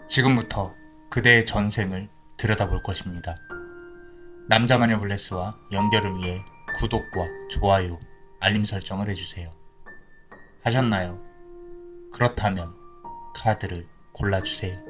지금부터 그대의 전생을 들여다볼 것입니다. 남자마녀 블레스와 연결을 위해 구독과 좋아요, 알림 설정을 해주세요. 하셨나요? 그렇다면 카드를 골라주세요.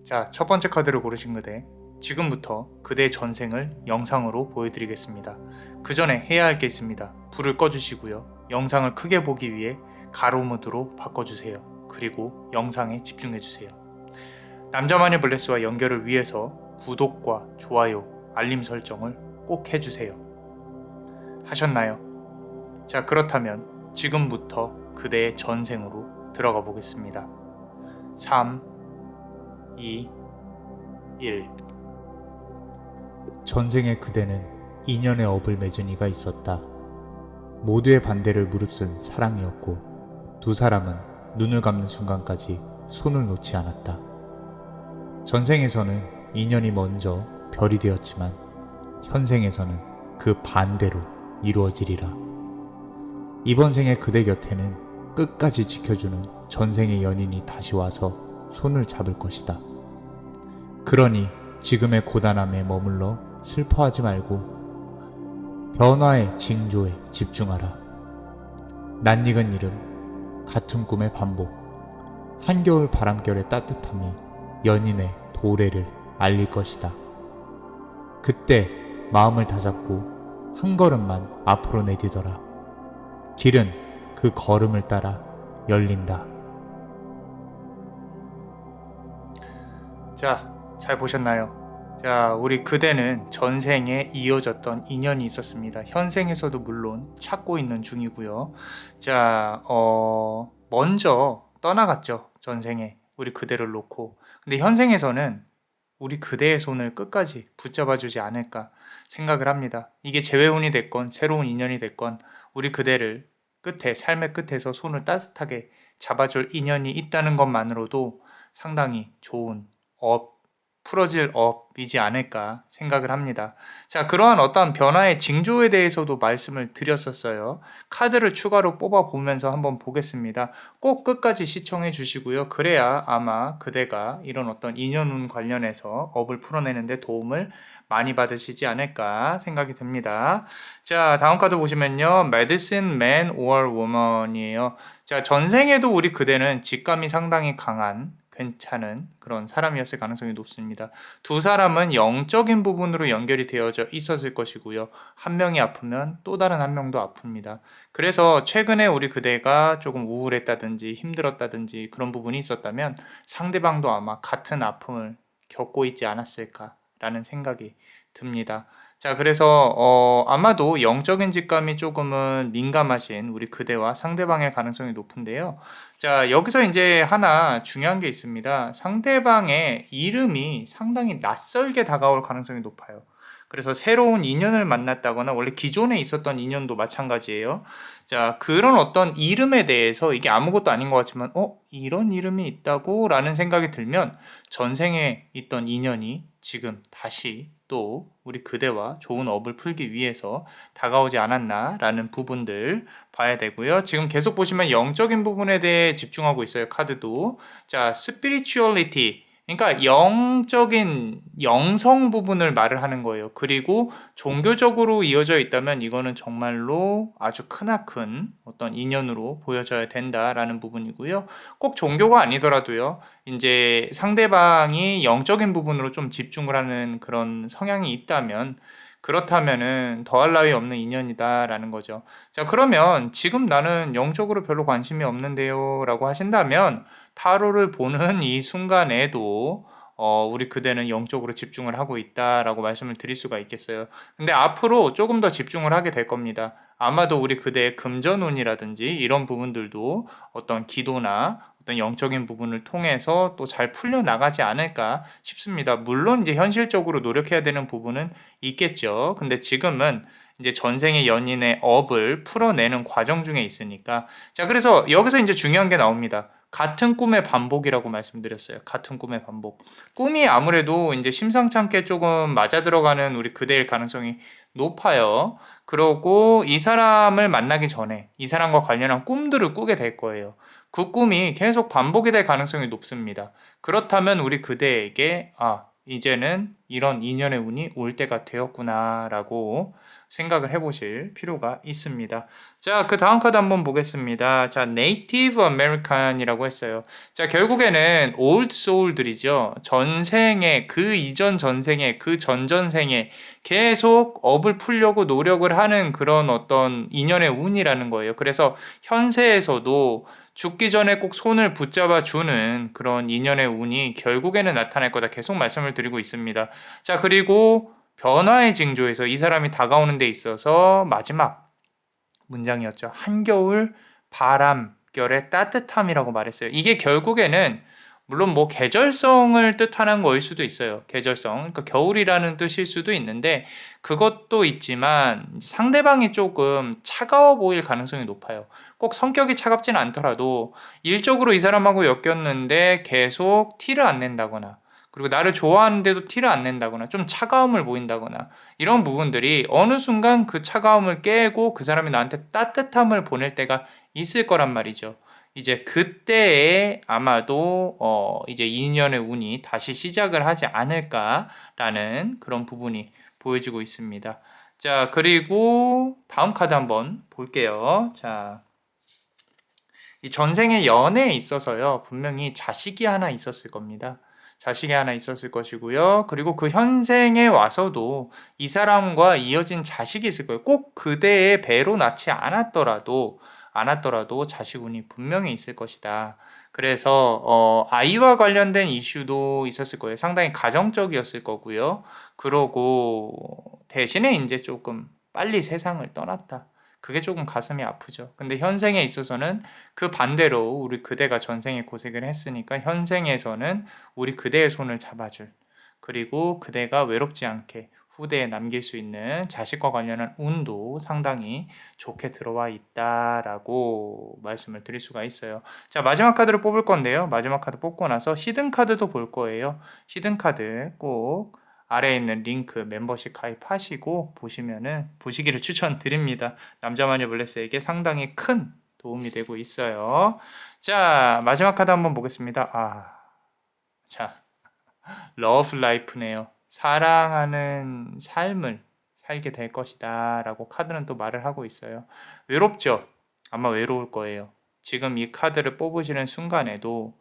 자, 첫 번째 카드를 고르신 그대, 지금부터 그대의 전생을 영상으로 보여드리겠습니다. 그 전에 해야 할 게 있습니다. 불을 꺼주시고요. 영상을 크게 보기 위해 가로 모드로 바꿔주세요. 그리고 영상에 집중해주세요. 남자마녀 블레스와 연결을 위해서 구독과 좋아요, 알림 설정을 꼭 해주세요. 하셨나요? 자, 그렇다면 지금부터 그대의 전생으로 들어가 보겠습니다. 3, 2, 1. 전생의 그대는 인연의 업을 맺은 이가 있었다. 모두의 반대를 무릅쓴 사랑이었고 두 사람은 눈을 감는 순간까지 손을 놓지 않았다. 전생에서는 인연이 먼저 별이 되었지만 현생에서는 그 반대로 이루어지리라. 이번 생의 그대 곁에는 끝까지 지켜주는 전생의 연인이 다시 와서 손을 잡을 것이다. 그러니 지금의 고단함에 머물러 슬퍼하지 말고 변화의 징조에 집중하라. 낯익은 이름, 같은 꿈의 반복, 한겨울 바람결의 따뜻함이 연인의 도래를 알릴 것이다. 그때 마음을 다잡고 한 걸음만 앞으로 내디뎌라. 길은 그 걸음을 따라 열린다. 자, 잘 보셨나요? 자, 우리 그대는 전생에 이어졌던 인연이 있었습니다. 현생에서도 물론 찾고 있는 중이고요. 자, 먼저 떠나갔죠. 전생에 우리 그대를 놓고. 근데 현생에서는 우리 그대의 손을 끝까지 붙잡아주지 않을까 생각을 합니다. 이게 재회운이 됐건 새로운 인연이 됐건 우리 그대를 삶의 끝에서 손을 따뜻하게 잡아줄 인연이 있다는 것만으로도 상당히 좋은 풀어질 업이지 않을까 생각을 합니다. 자, 그러한 어떠한 변화의 징조에 대해서도 말씀을 드렸었어요. 카드를 추가로 뽑아보면서 한번 보겠습니다. 꼭 끝까지 시청해 주시고요. 그래야 아마 그대가 이런 어떤 인연운 관련해서 업을 풀어내는데 도움을 많이 받으시지 않을까 생각이 듭니다. 자, 다음 카드 보시면요. Medicine Man or Woman이에요. 자, 전생에도 우리 그대는 직감이 상당히 강한 괜찮은 그런 사람이었을 가능성이 높습니다. 두 사람은 영적인 부분으로 연결이 되어져 있었을 것이고요. 한 명이 아프면 또 다른 한 명도 아픕니다. 그래서 최근에 우리 그대가 조금 우울했다든지 힘들었다든지 그런 부분이 있었다면 상대방도 아마 같은 아픔을 겪고 있지 않았을까라는 생각이 듭니다. 자, 그래서 아마도 영적인 직감이 조금은 민감하신 우리 그대와 상대방의 가능성이 높은데요. 자, 여기서 이제 하나 중요한 게 있습니다. 상대방의 이름이 상당히 낯설게 다가올 가능성이 높아요. 그래서 새로운 인연을 만났다거나 원래 기존에 있었던 인연도 마찬가지예요. 자, 그런 어떤 이름에 대해서 이게 아무것도 아닌 것 같지만 이런 이름이 있다고? 라는 생각이 들면 전생에 있던 인연이 지금 다시 또 우리 그대와 좋은 업을 풀기 위해서 다가오지 않았나라는 부분들 봐야 되고요. 지금 계속 보시면 영적인 부분에 대해 집중하고 있어요. 카드도. 자, spirituality. 그러니까 영적인 영성 부분을 말을 하는 거예요. 그리고 종교적으로 이어져 있다면 이거는 정말로 아주 크나큰 어떤 인연으로 보여져야 된다라는 부분이고요. 꼭 종교가 아니더라도요. 이제 상대방이 영적인 부분으로 좀 집중을 하는 그런 성향이 있다면 그렇다면은 더할 나위 없는 인연이다라는 거죠. 자, 그러면 지금 나는 영적으로 별로 관심이 없는데요 라고 하신다면 타로를 보는 이 순간에도 우리 그대는 영적으로 집중을 하고 있다라고 말씀을 드릴 수가 있겠어요. 근데 앞으로 조금 더 집중을 하게 될 겁니다. 아마도 우리 그대의 금전운이라든지 이런 부분들도 어떤 기도나 어떤 영적인 부분을 통해서 또 잘 풀려나가지 않을까 싶습니다. 물론 이제 현실적으로 노력해야 되는 부분은 있겠죠. 근데 지금은 이제 전생의 연인의 업을 풀어내는 과정 중에 있으니까. 자, 그래서 여기서 이제 중요한 게 나옵니다. 같은 꿈의 반복이라고 말씀드렸어요. 같은 꿈의 반복. 꿈이 아무래도 이제 심상치 않게 조금 맞아 들어가는 우리 그대일 가능성이 높아요. 그러고 이 사람을 만나기 전에 이 사람과 관련한 꿈들을 꾸게 될 거예요. 그 꿈이 계속 반복이 될 가능성이 높습니다. 그렇다면 우리 그대에게 이제는 이런 인연의 운이 올 때가 되었구나라고 생각을 해보실 필요가 있습니다. 자, 그 다음 카드 한번 보겠습니다. 자, 네이티브 아메리칸이라고 했어요. 자, 결국에는 올드 소울들이죠. 전생에, 그 이전 전생에, 그 전전생에 계속 업을 풀려고 노력을 하는 그런 어떤 인연의 운이라는 거예요. 그래서 현세에서도 죽기 전에 꼭 손을 붙잡아 주는 그런 인연의 운이 결국에는 나타날 거다 계속 말씀을 드리고 있습니다. 자, 그리고 변화의 징조에서 이 사람이 다가오는 데 있어서 마지막 문장이었죠. 한겨울 바람결의 따뜻함이라고 말했어요. 이게 결국에는 물론 뭐 계절성을 뜻하는 거일 수도 있어요. 계절성. 그러니까 겨울이라는 뜻일 수도 있는데 그것도 있지만 상대방이 조금 차가워 보일 가능성이 높아요. 꼭 성격이 차갑지는 않더라도 일적으로 이 사람하고 엮였는데 계속 티를 안 낸다거나 그리고 나를 좋아하는데도 티를 안 낸다거나 좀 차가움을 보인다거나 이런 부분들이 어느 순간 그 차가움을 깨고 그 사람이 나한테 따뜻함을 보낼 때가 있을 거란 말이죠. 이제 그때에 아마도 이제 2년의 운이 다시 시작을 하지 않을까라는 그런 부분이 보여지고 있습니다. 자, 그리고 다음 카드 한번 볼게요. 자, 이 전생의 연애에 있어서요, 분명히 자식이 하나 있었을 겁니다. 자식이 하나 있었을 것이고요. 그리고 그 현생에 와서도 이 사람과 이어진 자식이 있을 거예요. 꼭 그대의 배로 낳지 않았더라도 자식운이 분명히 있을 것이다. 그래서 아이와 관련된 이슈도 있었을 거예요. 상당히 가정적이었을 거고요. 그러고 대신에 이제 조금 빨리 세상을 떠났다. 그게 조금 가슴이 아프죠. 근데 현생에 있어서는 그 반대로 우리 그대가 전생에 고생을 했으니까 현생에서는 우리 그대의 손을 잡아줄, 그리고 그대가 외롭지 않게 후대에 남길 수 있는 자식과 관련한 운도 상당히 좋게 들어와 있다라고 말씀을 드릴 수가 있어요. 자, 마지막 카드를 뽑을 건데요. 마지막 카드 뽑고 나서 히든 카드도 볼 거예요. 히든 카드 꼭 아래에 있는 링크 멤버십 가입하시고 보시면은 보시기를 추천드립니다. 남자마녀 블레스에게 상당히 큰 도움이 되고 있어요. 자, 마지막 카드 한번 보겠습니다. 자, 러브 라이프네요. 사랑하는 삶을 살게 될 것이다 라고 카드는 또 말을 하고 있어요. 외롭죠? 아마 외로울 거예요. 지금 이 카드를 뽑으시는 순간에도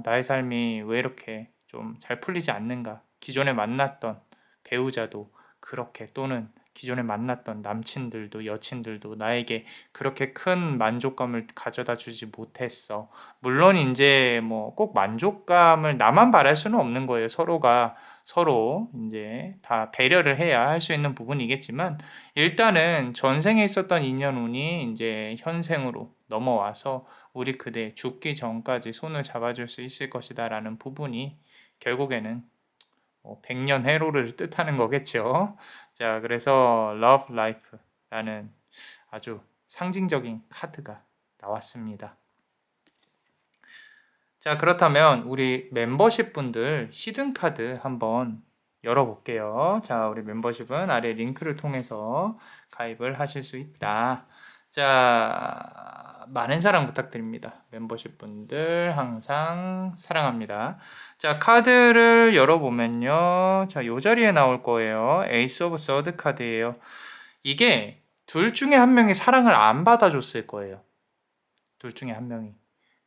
나의 삶이 왜 이렇게 좀 잘 풀리지 않는가, 기존에 만났던 배우자도 그렇게, 또는 기존에 만났던 남친들도 여친들도 나에게 그렇게 큰 만족감을 가져다 주지 못했어. 물론 이제 뭐 꼭 만족감을 나만 바랄 수는 없는 거예요. 서로가 서로 이제 다 배려를 해야 할 수 있는 부분이겠지만, 일단은 전생에 있었던 인연운이 이제 현생으로 넘어와서 우리 그대 죽기 전까지 손을 잡아줄 수 있을 것이다라는 부분이 결국에는 100년 해로를 뜻하는 거겠죠. 자, 그래서 Love Life라는 아주 상징적인 카드가 나왔습니다. 자, 그렇다면 우리 멤버십 분들 히든 카드 한번 열어볼게요. 자, 우리 멤버십은 아래 링크를 통해서 가입을 하실 수 있다. 자, 많은 사랑 부탁드립니다. 멤버십 분들 항상 사랑합니다. 자, 카드를 열어보면요. 자, 요 자리에 나올 거예요. 에이스 오브 서드 카드예요. 이게 둘 중에 한 명이 사랑을 안 받아줬을 거예요. 둘 중에 한 명이.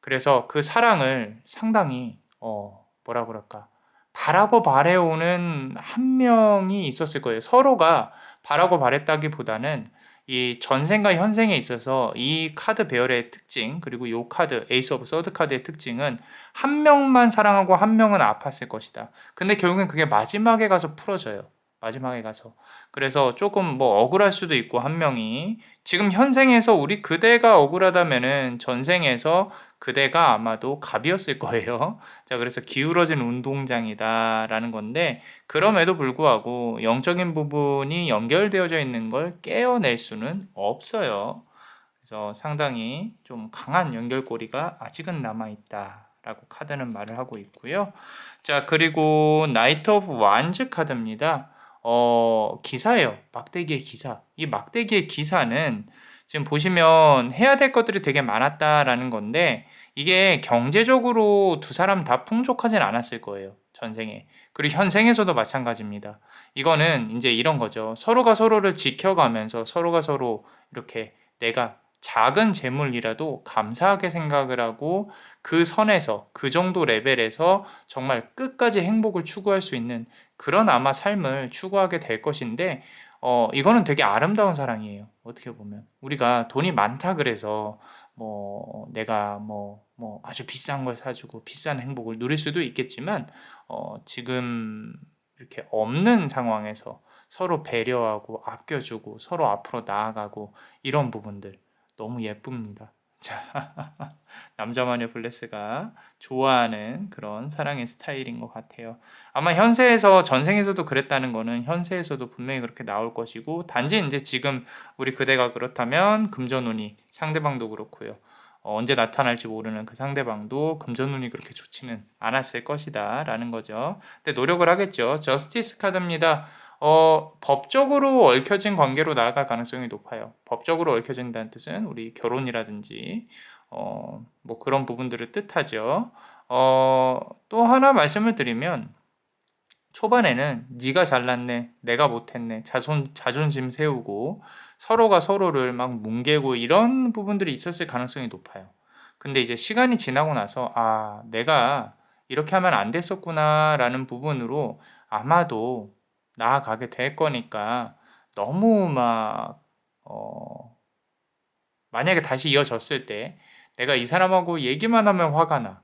그래서 그 사랑을 상당히 뭐라 그럴까, 바라고 바래오는 한 명이 있었을 거예요. 서로가 바라고 바랬다기보다는 이 전생과 현생에 있어서 이 카드 배열의 특징, 그리고 이 카드 에이스 오브 서드 카드의 특징은 한 명만 사랑하고 한 명은 아팠을 것이다. 근데 결국엔 그게 마지막에 가서 풀어져요. 마지막에 가서. 그래서 조금 뭐 억울할 수도 있고 한 명이 지금 현생에서 우리 그대가 억울하다면은 전생에서 그대가 아마도 갑이었을 거예요. 자, 그래서 기울어진 운동장이다라는 건데 그럼에도 불구하고 영적인 부분이 연결되어져 있는 걸 깨어낼 수는 없어요. 그래서 상당히 좀 강한 연결고리가 아직은 남아있다라고 카드는 말을 하고 있고요. 자, 그리고 나이트 오브 완즈 카드입니다. 기사예요. 막대기의 기사. 이 막대기의 기사는 지금 보시면 해야 될 것들이 되게 많았다라는 건데 이게 경제적으로 두 사람 다 풍족하진 않았을 거예요. 전생에. 그리고 현생에서도 마찬가지입니다. 이거는 이제 이런 거죠. 서로가 서로를 지켜가면서 서로가 서로 이렇게 내가 작은 재물이라도 감사하게 생각을 하고 그 선에서 그 정도 레벨에서 정말 끝까지 행복을 추구할 수 있는 그런 아마 삶을 추구하게 될 것인데 이거는 되게 아름다운 사랑이에요. 어떻게 보면 우리가 돈이 많다 그래서 뭐 내가 뭐 아주 비싼 걸 사주고 비싼 행복을 누릴 수도 있겠지만 지금 이렇게 없는 상황에서 서로 배려하고 아껴주고 서로 앞으로 나아가고 이런 부분들 너무 예쁩니다. 자, 남자마녀 블레스가 좋아하는 그런 사랑의 스타일인 것 같아요. 아마 현세에서 전생에서도 그랬다는 거는 현세에서도 분명히 그렇게 나올 것이고 단지 이제 지금 우리 그대가 그렇다면 금전운이 상대방도 그렇고요. 언제 나타날지 모르는 그 상대방도 금전운이 그렇게 좋지는 않았을 것이다 라는 거죠. 근데 노력을 하겠죠. 저스티스 카드입니다. 법적으로 얽혀진 관계로 나아갈 가능성이 높아요. 법적으로 얽혀진다는 뜻은 우리 결혼이라든지 뭐 그런 부분들을 뜻하죠. 또 하나 말씀을 드리면 초반에는 네가 잘났네, 내가 못했네, 자존심 세우고 서로가 서로를 막 뭉개고 이런 부분들이 있었을 가능성이 높아요. 근데 이제 시간이 지나고 나서 내가 이렇게 하면 안 됐었구나라는 부분으로 아마도 나아가게 될 거니까 너무 막 만약에 다시 이어졌을 때 내가 이 사람하고 얘기만 하면 화가 나.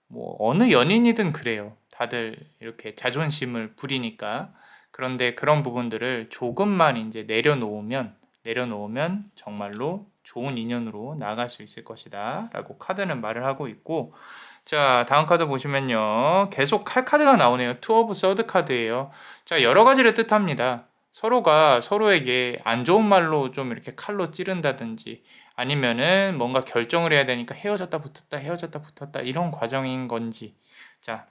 뭐 어느 연인이든 그래요. 다들 이렇게 자존심을 부리니까. 그런데 그런 부분들을 조금만 이제 내려놓으면 정말로 좋은 인연으로 나아갈 수 있을 것이다. 라고 카드는 말을 하고 있고. 자, 다음 카드 보시면요. 계속 칼 카드가 나오네요. 투 오브 서드 카드예요. 자, 여러 가지를 뜻합니다. 서로가 서로에게 안 좋은 말로 좀 이렇게 칼로 찌른다든지 아니면은 뭔가 결정을 해야 되니까 헤어졌다 붙었다 헤어졌다 붙었다 이런 과정인 건지 자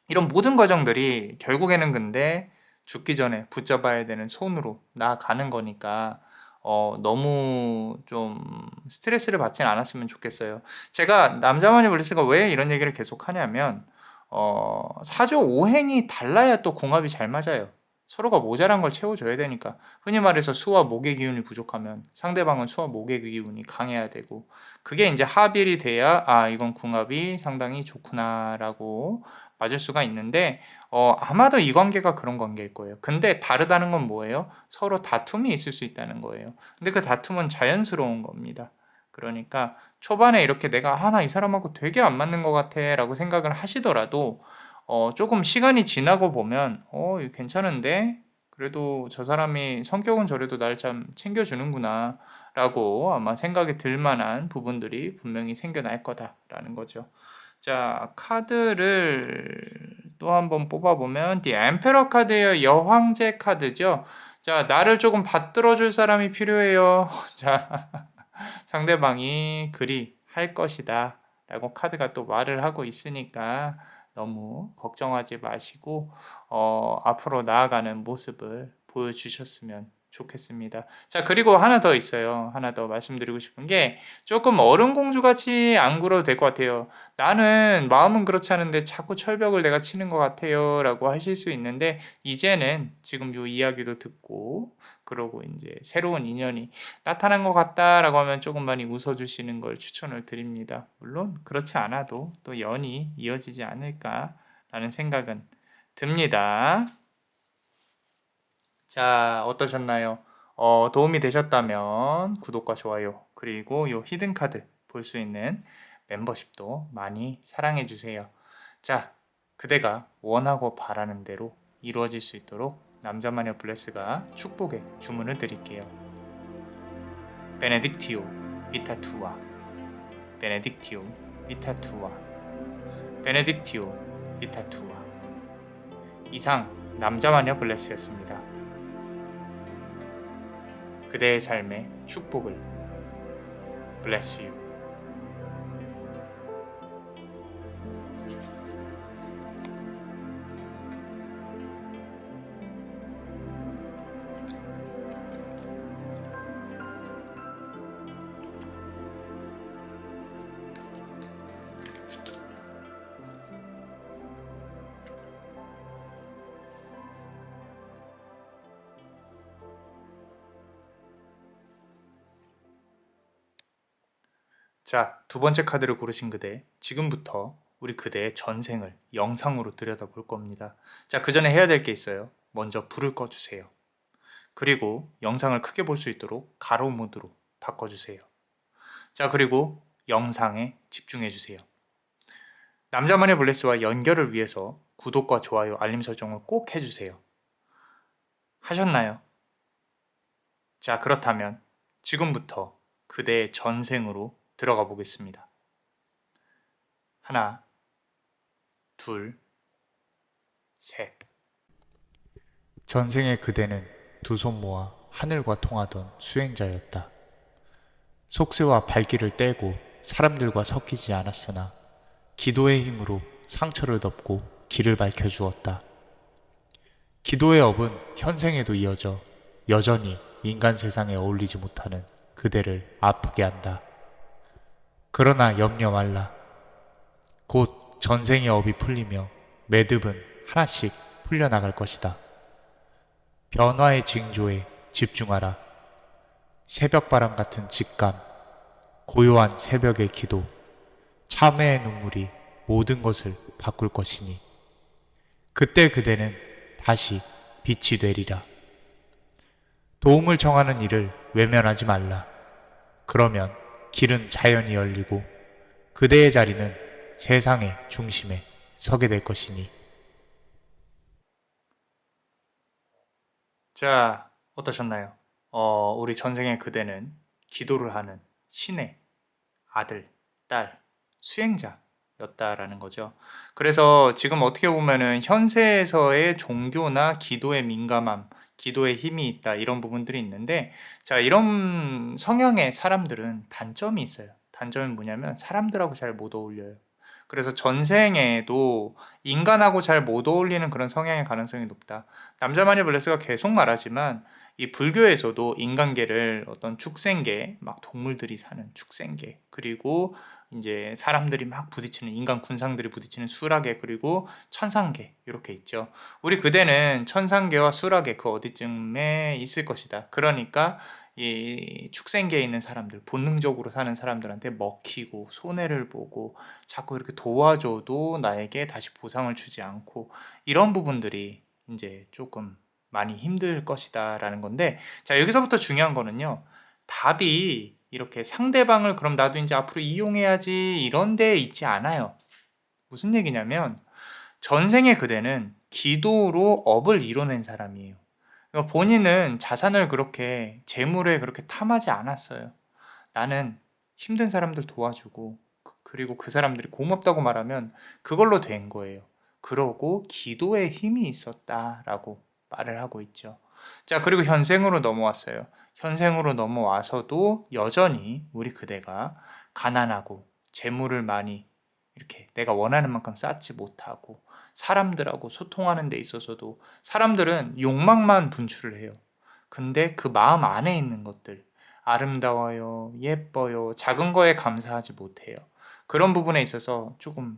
이런 모든 과정들이 결국에는 근데 죽기 전에 붙잡아야 되는 손으로 나아가는 거니까 너무 좀 스트레스를 받진 않았으면 좋겠어요. 제가 남자만이 블리스가 왜 이런 얘기를 계속 하냐면 사조 오행이 달라야 또 궁합이 잘 맞아요. 서로가 모자란 걸 채워줘야 되니까 흔히 말해서 수와 목의 기운이 부족하면 상대방은 수와 목의 기운이 강해야 되고 그게 이제 합일이 돼야 이건 궁합이 상당히 좋구나라고 맞을 수가 있는데 아마도 이 관계가 그런 관계일 거예요. 근데 다르다는 건 뭐예요? 서로 다툼이 있을 수 있다는 거예요. 근데 그 다툼은 자연스러운 겁니다. 그러니까 초반에 이렇게 내가 나 이 사람하고 되게 안 맞는 것 같아 라고 생각을 하시더라도 조금 시간이 지나고 보면 이거 괜찮은데 그래도 저 사람이 성격은 저래도 날 참 챙겨주는구나 라고 아마 생각이 들 만한 부분들이 분명히 생겨날 거다라는 거죠. 자, 카드를 또 한번 뽑아보면 The Emperor 카드예요. 여황제 카드죠. 자, 나를 조금 받들어 줄 사람이 필요해요. 자, 상대방이 그리 할 것이다 라고 카드가 또 말을 하고 있으니까 너무 걱정하지 마시고 앞으로 나아가는 모습을 보여주셨으면 좋겠습니다. 자, 그리고 하나 더 있어요. 하나 더 말씀드리고 싶은 게 조금 얼음공주 같이 안 굴어도 될 것 같아요. 나는 마음은 그렇지 않은데 자꾸 철벽을 내가 치는 것 같아요 라고 하실 수 있는데 이제는 지금 요 이야기도 듣고 그러고 이제 새로운 인연이 나타난 것 같다라고 하면 조금 많이 웃어주시는 걸 추천을 드립니다. 물론 그렇지 않아도 또 연이 이어지지 않을까라는 생각은 듭니다. 자, 어떠셨나요? 도움이 되셨다면 구독과 좋아요 그리고 요 히든 카드 볼 수 있는 멤버십도 많이 사랑해 주세요. 자, 그대가 원하고 바라는 대로 이루어질 수 있도록 남자 마녀 블레스가 축복의 주문을 드릴게요. 베네딕티오 비타 투아, 베네딕티오 비타 투아, 베네딕티오 비타 투아. 이상 남자 마녀 블레스였습니다. 그대의 삶의 축복을 bless you. 자, 두 번째 카드를 고르신 그대, 지금부터 우리 그대의 전생을 영상으로 들여다볼 겁니다. 자, 그 전에 해야 될 게 있어요. 먼저 불을 꺼주세요. 그리고 영상을 크게 볼 수 있도록 가로 모드로 바꿔주세요. 자, 그리고 영상에 집중해주세요. 남자만의 블레스와 연결을 위해서 구독과 좋아요, 알림 설정을 꼭 해주세요. 하셨나요? 자, 그렇다면 지금부터 그대의 전생으로 들어가 보겠습니다. 하나, 둘, 셋. 전생의 그대는 두 손 모아 하늘과 통하던 수행자였다. 속세와 발길을 떼고 사람들과 섞이지 않았으나 기도의 힘으로 상처를 덮고 길을 밝혀주었다. 기도의 업은 현생에도 이어져 여전히 인간 세상에 어울리지 못하는 그대를 아프게 한다. 그러나 염려 말라. 곧 전생의 업이 풀리며 매듭은 하나씩 풀려나갈 것이다. 변화의 징조에 집중하라. 새벽바람 같은 직감, 고요한 새벽의 기도, 참회의 눈물이 모든 것을 바꿀 것이니 그때 그대는 다시 빛이 되리라. 도움을 청하는 이를 외면하지 말라. 그러면 길은 자연히 열리고 그대의 자리는 세상의 중심에 서게 될 것이니. 자, 어떠셨나요? 우리 전생의 그대는 기도를 하는 신의 아들, 딸, 수행자였다라는 거죠. 그래서 지금 어떻게 보면은 현세에서의 종교나 기도의 민감함, 기도의 힘이 있다, 이런 부분들이 있는데, 자, 이런 성향의 사람들은 단점이 있어요. 단점이 뭐냐면 사람들하고 잘 못 어울려요. 그래서 전생에도 인간하고 잘 못 어울리는 그런 성향의 가능성이 높다. 남자만의 블레스가 계속 말하지만 이 불교에서도 인간계를 어떤 축생계, 막 동물들이 사는 축생계, 그리고 이제 사람들이 막 부딪히는 인간 군상들이 부딪히는 수락계, 그리고 천상계, 이렇게 있죠. 우리 그대는 천상계와 수락계 그 어디쯤에 있을 것이다. 그러니까 이 축생계에 있는 사람들, 본능적으로 사는 사람들한테 먹히고 손해를 보고 자꾸 이렇게 도와줘도 나에게 다시 보상을 주지 않고, 이런 부분들이 이제 조금 많이 힘들 것이다 라는 건데, 자, 여기서부터 중요한 거는요, 답이 이렇게 상대방을 그럼 나도 이제 앞으로 이용해야지 이런 데 있지 않아요. 무슨 얘기냐면 전생의 그대는 기도로 업을 이뤄낸 사람이에요. 그러니까 본인은 자산을 그렇게, 재물에 그렇게 탐하지 않았어요. 나는 힘든 사람들 도와주고 그리고 그 사람들이 고맙다고 말하면 그걸로 된 거예요. 그러고 기도에 힘이 있었다라고 말을 하고 있죠. 자, 그리고 현생으로 넘어왔어요. 현생으로 넘어와서도 여전히 우리 그대가 가난하고 재물을 많이 이렇게 내가 원하는 만큼 쌓지 못하고, 사람들하고 소통하는 데 있어서도 사람들은 욕망만 분출을 해요. 근데 그 마음 안에 있는 것들, 아름다워요, 예뻐요, 작은 거에 감사하지 못해요. 그런 부분에 있어서 조금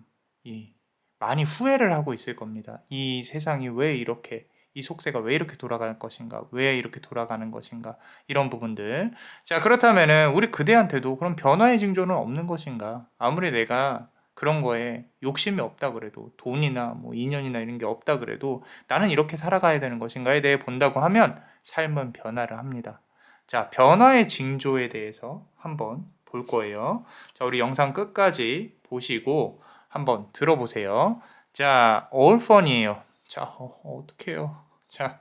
많이 후회를 하고 있을 겁니다. 이 세상이 왜 이렇게, 이 속세가 왜 이렇게 돌아갈 것인가, 왜 이렇게 돌아가는 것인가, 이런 부분들. 자, 그렇다면은 우리 그대한테도 그런 변화의 징조는 없는 것인가? 아무리 내가 그런 거에 욕심이 없다 그래도, 돈이나 뭐 인연이나 이런 게 없다 그래도 나는 이렇게 살아가야 되는 것인가에 대해 본다고 하면 삶은 변화를 합니다. 자, 변화의 징조에 대해서 한번 볼 거예요. 자, 우리 영상 끝까지 보시고 한번 들어보세요. 자, all fun이에요. 자, 어떡해요. 자,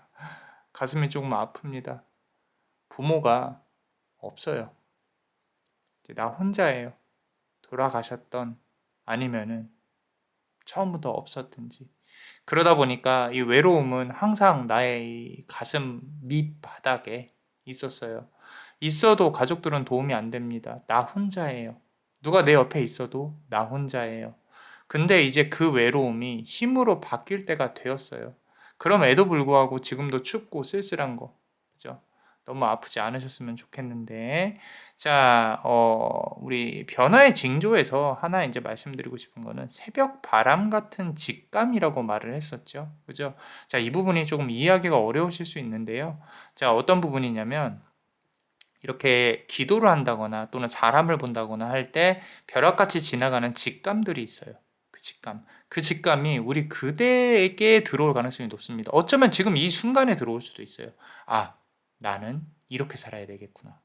가슴이 조금 아픕니다. 부모가 없어요. 이제 나 혼자예요. 돌아가셨던 아니면은 처음부터 없었든지. 그러다 보니까 이 외로움은 항상 나의 이 가슴 밑바닥에 있었어요. 있어도 가족들은 도움이 안 됩니다. 나 혼자예요. 누가 내 옆에 있어도 나 혼자예요. 근데 이제 그 외로움이 힘으로 바뀔 때가 되었어요. 그럼에도 불구하고 지금도 춥고 쓸쓸한 거, 그죠? 너무 아프지 않으셨으면 좋겠는데, 자, 우리 변화의 징조에서 하나 이제 말씀드리고 싶은 거는 새벽 바람 같은 직감이라고 말을 했었죠, 그죠? 자, 이 부분이 조금 이해하기가 어려우실 수 있는데요. 자, 어떤 부분이냐면 이렇게 기도를 한다거나 또는 사람을 본다거나 할 때 벼락같이 지나가는 직감들이 있어요. 그 직감. 그 직감이 우리 그대에게 들어올 가능성이 높습니다. 어쩌면 지금 이 순간에 들어올 수도 있어요. 아, 나는 이렇게 살아야 되겠구나.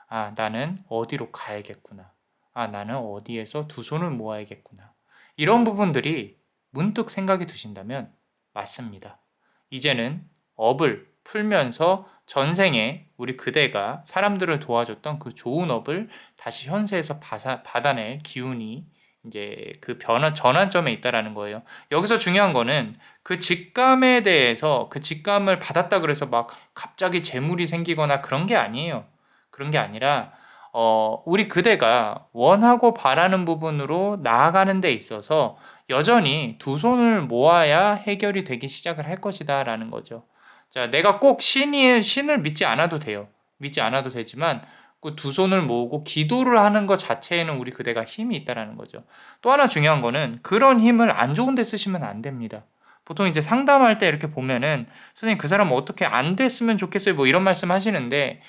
아, 나는 어디로 가야겠구나. 아, 나는 어디에서 두 손을 모아야겠구나. 이런 부분들이 문득 생각이 드신다면 맞습니다. 이제는 업을 풀면서 전생에 우리 그대가 사람들을 도와줬던 그 좋은 업을 다시 현세에서 받아낼 기운이 이제 그 변화 전환점에 있다라는 거예요. 여기서 중요한 거는 그 직감에 대해서 그 직감을 받았다 그래서 막 갑자기 재물이 생기거나 그런 게 아니에요. 그런 게 아니라 우리 그대가 원하고 바라는 부분으로 나아가는 데 있어서 여전히 두 손을 모아야 해결이 되기 시작을 할 것이다 라는 거죠. 자, 내가 꼭 신을 믿지 않아도 돼요. 믿지 않아도 되지만 그 두 손을 모으고 기도를 하는 것 자체에는 우리 그대가 힘이 있다라는 거죠. 또 하나 중요한 거는 그런 힘을 안 좋은 데 쓰시면 안 됩니다. 보통 이제 상담할 때 이렇게 보면은 선생님 그 사람 어떻게 안 됐으면 좋겠어요 뭐 이런 말씀 하시는데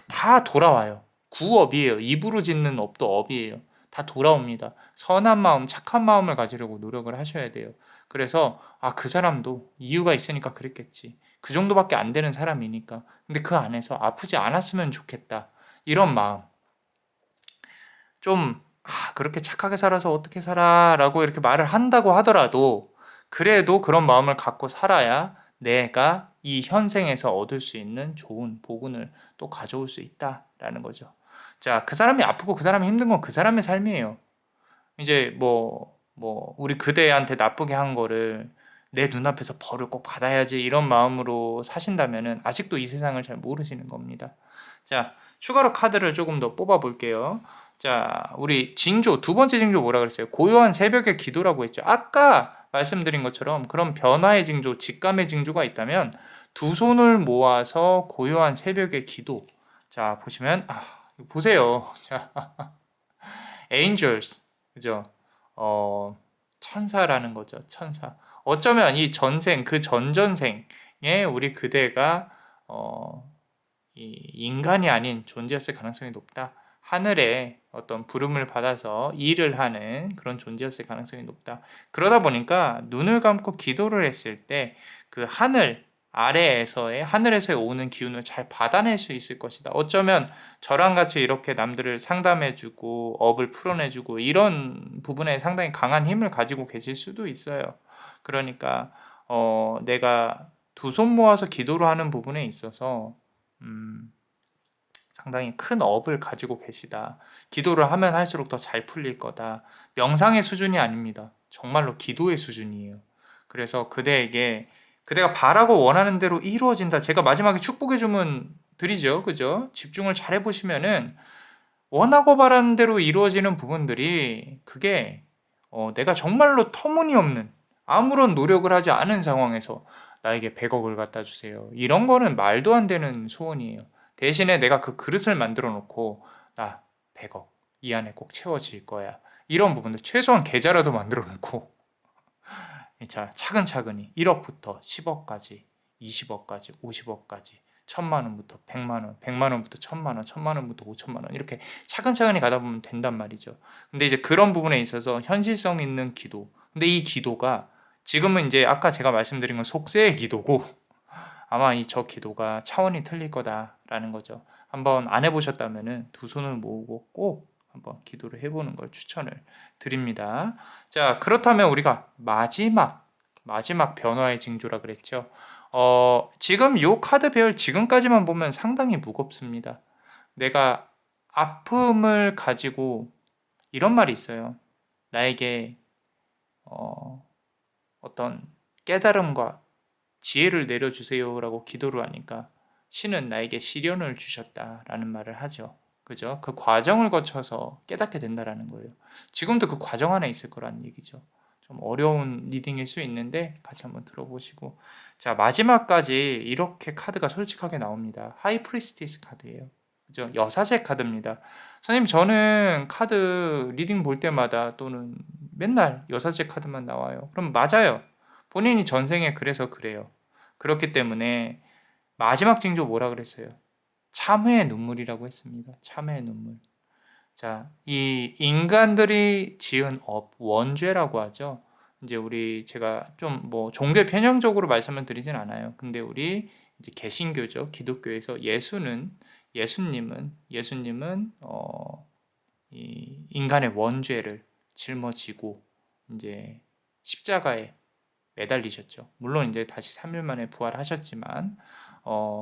다 돌아와요. 구업이에요. 입으로 짓는 업도 업이에요. 다 돌아옵니다. 선한 마음, 착한 마음을 가지려고 노력을 하셔야 돼요. 그래서 그 사람도 이유가 있으니까 그랬겠지. 그 정도밖에 안 되는 사람이니까. 근데 그 안에서 아프지 않았으면 좋겠다. 이런 마음. 좀 그렇게 착하게 살아서 어떻게 살아라고 이렇게 말을 한다고 하더라도 그래도 그런 마음을 갖고 살아야 내가 이 현생에서 얻을 수 있는 좋은 복운을 또 가져올 수 있다라는 거죠. 자, 그 사람이 아프고 그 사람이 힘든 건 그 사람의 삶이에요. 이제 우리 그대한테 나쁘게 한 거를 내 눈앞에서 벌을 꼭 받아야지 이런 마음으로 사신다면은 아직도 이 세상을 잘 모르시는 겁니다. 자, 추가로 카드를 조금 더 뽑아 볼게요. 자, 우리 징조, 두 번째 징조 뭐라 그랬어요? 고요한 새벽의 기도라고 했죠. 아까 말씀드린 것처럼 그런 변화의 징조, 직감의 징조가 있다면 두 손을 모아서 고요한 새벽의 기도. 자, 보시면, 보세요. 자, angels. 그죠? 천사라는 거죠. 천사. 어쩌면 이 전생, 그 전전생에 우리 그대가, 이 인간이 아닌 존재였을 가능성이 높다. 하늘의 어떤 부름을 받아서 일을 하는 그런 존재였을 가능성이 높다. 그러다 보니까 눈을 감고 기도를 했을 때 그 하늘에서의 오는 기운을 잘 받아낼 수 있을 것이다. 어쩌면 저랑 같이 이렇게 남들을 상담해주고 업을 풀어내주고 이런 부분에 상당히 강한 힘을 가지고 계실 수도 있어요. 그러니까 내가 두 손 모아서 기도를 하는 부분에 있어서 상당히 큰 업을 가지고 계시다. 기도를 하면 할수록 더 잘 풀릴 거다. 명상의 수준이 아닙니다. 정말로 기도의 수준이에요. 그래서 그대에게 그대가 바라고 원하는 대로 이루어진다. 제가 마지막에 축복의 주문 드리죠. 그죠? 집중을 잘 해보시면은 원하고 바라는 대로 이루어지는 부분들이 그게 내가 정말로 터무니없는 아무런 노력을 하지 않은 상황에서 나에게 100억을 갖다 주세요. 이런 거는 말도 안 되는 소원이에요. 대신에 내가 그 그릇을 만들어 놓고 나 100억 이 안에 꼭 채워질 거야. 이런 부분들 최소한 계좌라도 만들어 놓고 자, 차근차근히 1억부터 10억까지, 20억까지, 50억까지, 1000만원부터 100만원, 100만원부터 1000만원, 1000만원부터 5천만원 이렇게 차근차근히 가다 보면 된단 말이죠. 근데 이제 그런 부분에 있어서 현실성 있는 기도. 근데 이 기도가 지금은 이제 아까 제가 말씀드린 건 속세의 기도고 아마 저 기도가 차원이 틀릴 거다라는 거죠. 한번 안 해보셨다면은 두 손을 모으고 꼭 한번 기도를 해보는 걸 추천을 드립니다. 자, 그렇다면 우리가 마지막 변화의 징조라 그랬죠. 지금 요 카드 배열 지금까지만 보면 상당히 무겁습니다. 내가 아픔을 가지고 이런 말이 있어요. 나에게 어떤 깨달음과 지혜를 내려주세요라고 기도를 하니까 신은 나에게 시련을 주셨다라는 말을 하죠. 그죠? 그 과정을 거쳐서 깨닫게 된다라는 거예요. 지금도 그 과정 안에 있을 거라는 얘기죠. 좀 어려운 리딩일 수 있는데 같이 한번 들어보시고. 자, 마지막까지 이렇게 카드가 솔직하게 나옵니다. 하이 프리스티스 카드예요. 그죠? 여사제 카드입니다. 선생님, 저는 카드 리딩 볼 때마다 또는 맨날 여사제 카드만 나와요. 그럼 맞아요. 본인이 전생에 그래서 그래요. 그렇기 때문에 마지막 징조 뭐라 그랬어요? 참회의 눈물이라고 했습니다. 참회의 눈물. 자, 이 인간들이 지은 원죄라고 하죠. 이제 제가 좀 뭐 종교 편향적으로 말씀을 드리진 않아요. 근데 우리 이제 개신교죠. 기독교에서 예수님은 이 인간의 원죄를 짊어지고 이제 십자가에 매달리셨죠. 물론 이제 다시 3일 만에 부활하셨지만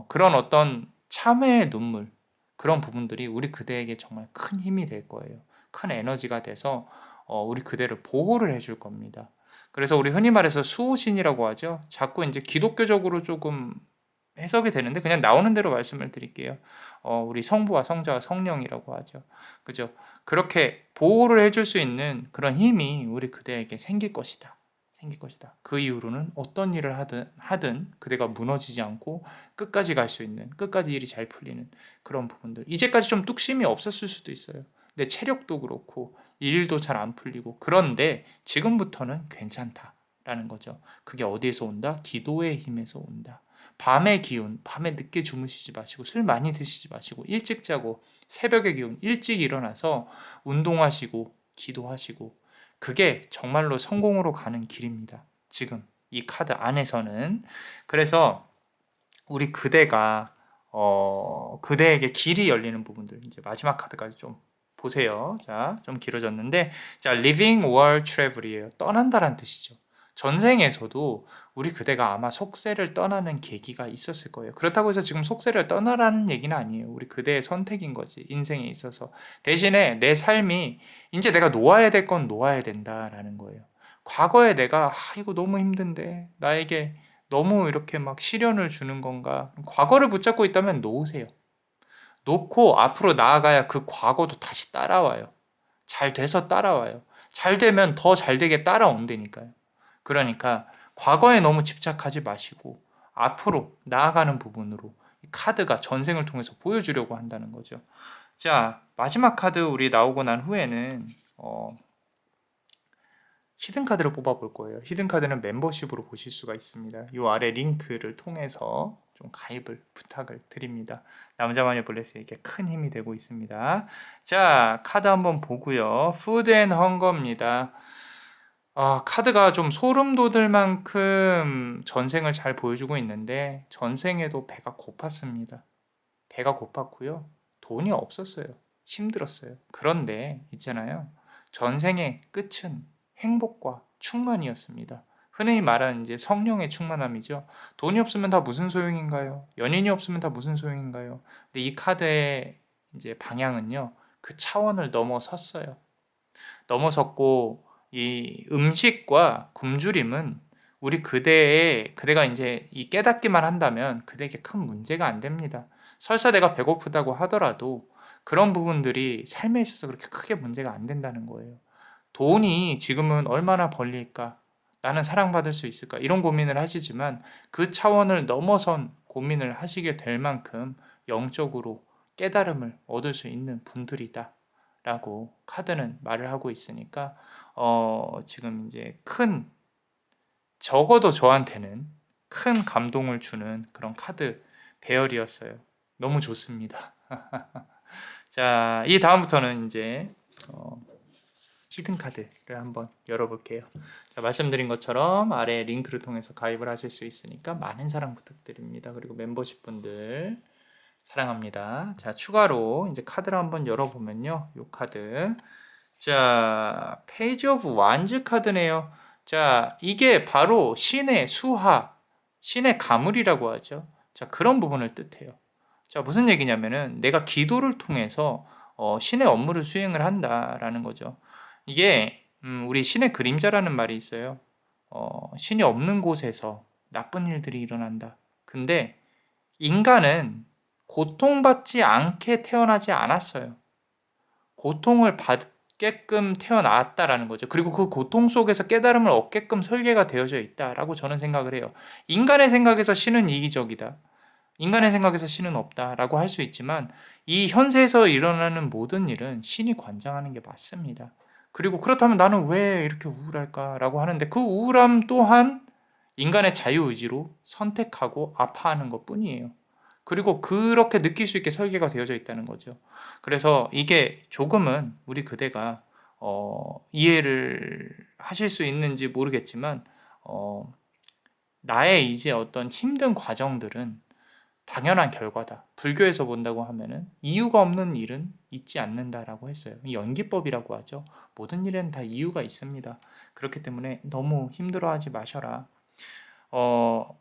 그런 어떤 참회의 눈물, 그런 부분들이 우리 그대에게 정말 큰 힘이 될 거예요. 큰 에너지가 돼서 우리 그대를 보호를 해줄 겁니다. 그래서 우리 흔히 말해서 수호신이라고 하죠. 자꾸 이제 기독교적으로 조금 해석이 되는데 그냥 나오는 대로 말씀을 드릴게요. 우리 성부와 성자와 성령이라고 하죠. 그죠? 그렇게 보호를 해줄 수 있는 그런 힘이 우리 그대에게 생길 것이다. 그 이후로는 어떤 일을 하든 그대가 무너지지 않고 끝까지 갈 수 있는, 끝까지 일이 잘 풀리는 그런 부분들. 이제까지 좀 뚝심이 없었을 수도 있어요. 내 체력도 그렇고 일도 잘 안 풀리고, 그런데 지금부터는 괜찮다라는 거죠. 그게 어디에서 온다? 기도의 힘에서 온다. 밤의 기운, 밤에 늦게 주무시지 마시고 술 많이 드시지 마시고 일찍 자고 새벽의 기운 일찍 일어나서 운동하시고 기도하시고, 그게 정말로 성공으로 가는 길입니다. 지금 이 카드 안에서는. 그래서 우리 그대가 그대에게 길이 열리는 부분들, 이제 마지막 카드까지 좀 보세요. 자, 좀 길어졌는데, 자, living or travel이에요. 떠난다란 뜻이죠. 전생에서도 우리 그대가 아마 속세를 떠나는 계기가 있었을 거예요. 그렇다고 해서 지금 속세를 떠나라는 얘기는 아니에요. 우리 그대의 선택인 거지, 인생에 있어서. 대신에 내 삶이 이제 내가 놓아야 될 건 놓아야 된다라는 거예요. 과거에 내가 이거 너무 힘든데 나에게 너무 이렇게 막 시련을 주는 건가? 과거를 붙잡고 있다면 놓으세요. 놓고 앞으로 나아가야 그 과거도 다시 따라와요. 잘 돼서 따라와요. 잘 되면 더 잘 되게 따라온다니까요. 그러니까 과거에 너무 집착하지 마시고 앞으로 나아가는 부분으로 이 카드가 전생을 통해서 보여주려고 한다는 거죠. 자, 마지막 카드 우리 나오고 난 후에는 히든 카드를 뽑아볼 거예요. 히든 카드는 멤버십으로 보실 수가 있습니다. 이 아래 링크를 통해서 좀 가입을 부탁을 드립니다. 남자마녀 블레스에게 큰 힘이 되고 있습니다. 자, 카드 한번 보고요. 푸드 앤 헝거입니다. 카드가 좀 소름 돋을 만큼 전생을 잘 보여주고 있는데 전생에도 배가 고팠습니다. 배가 고팠고요. 돈이 없었어요. 힘들었어요. 그런데 있잖아요. 전생의 끝은 행복과 충만이었습니다. 흔히 말하는 이제 성령의 충만함이죠. 돈이 없으면 다 무슨 소용인가요? 연인이 없으면 다 무슨 소용인가요? 근데 이 카드의 이제 방향은요. 그 차원을 넘어섰어요. 넘어섰고 이 음식과 굶주림은 우리 그대가 이제 이 깨닫기만 한다면 그대에게 큰 문제가 안 됩니다. 설사 내가 배고프다고 하더라도 그런 부분들이 삶에 있어서 그렇게 크게 문제가 안 된다는 거예요. 돈이 지금은 얼마나 벌릴까? 나는 사랑받을 수 있을까? 이런 고민을 하시지만 그 차원을 넘어선 고민을 하시게 될 만큼 영적으로 깨달음을 얻을 수 있는 분들이다 라고 카드는 말을 하고 있으니까 지금 이제 적어도 저한테는 큰 감동을 주는 그런 카드 배열이었어요. 너무 좋습니다. 자, 이 다음부터는 이제 히든 카드를 한번 열어볼게요. 자, 말씀드린 것처럼 아래 링크를 통해서 가입을 하실 수 있으니까 많은 사랑 부탁드립니다. 그리고 멤버십 분들 사랑합니다. 자, 추가로 이제 카드를 한번 열어보면요. 이 카드. 자, 페이지 오브 완즈 카드네요. 자, 이게 바로 신의 수하, 신의 가물이라고 하죠. 자, 그런 부분을 뜻해요. 자, 무슨 얘기냐면은 내가 기도를 통해서 신의 업무를 수행을 한다라는 거죠. 이게 우리 신의 그림자라는 말이 있어요. 신이 없는 곳에서 나쁜 일들이 일어난다. 근데 인간은 고통받지 않게 태어나지 않았어요. 고통을 받게끔 태어났다라는 거죠. 그리고 그 고통 속에서 깨달음을 얻게끔 설계가 되어져 있다라고 저는 생각을 해요. 인간의 생각에서 신은 이기적이다. 인간의 생각에서 신은 없다라고 할 수 있지만 이 현세에서 일어나는 모든 일은 신이 관장하는 게 맞습니다. 그리고 그렇다면 나는 왜 이렇게 우울할까라고 하는데 그 우울함 또한 인간의 자유의지로 선택하고 아파하는 것 뿐이에요. 그리고 그렇게 느낄 수 있게 설계가 되어져 있다는 거죠. 그래서 이게 조금은 우리 그대가 이해를 하실 수 있는지 모르겠지만 나의 이제 어떤 힘든 과정들은 당연한 결과다. 불교에서 본다고 하면은 이유가 없는 일은 있지 않는다라고 했어요. 연기법이라고 하죠. 모든 일에는 다 이유가 있습니다. 그렇기 때문에 너무 힘들어하지 마셔라. 어,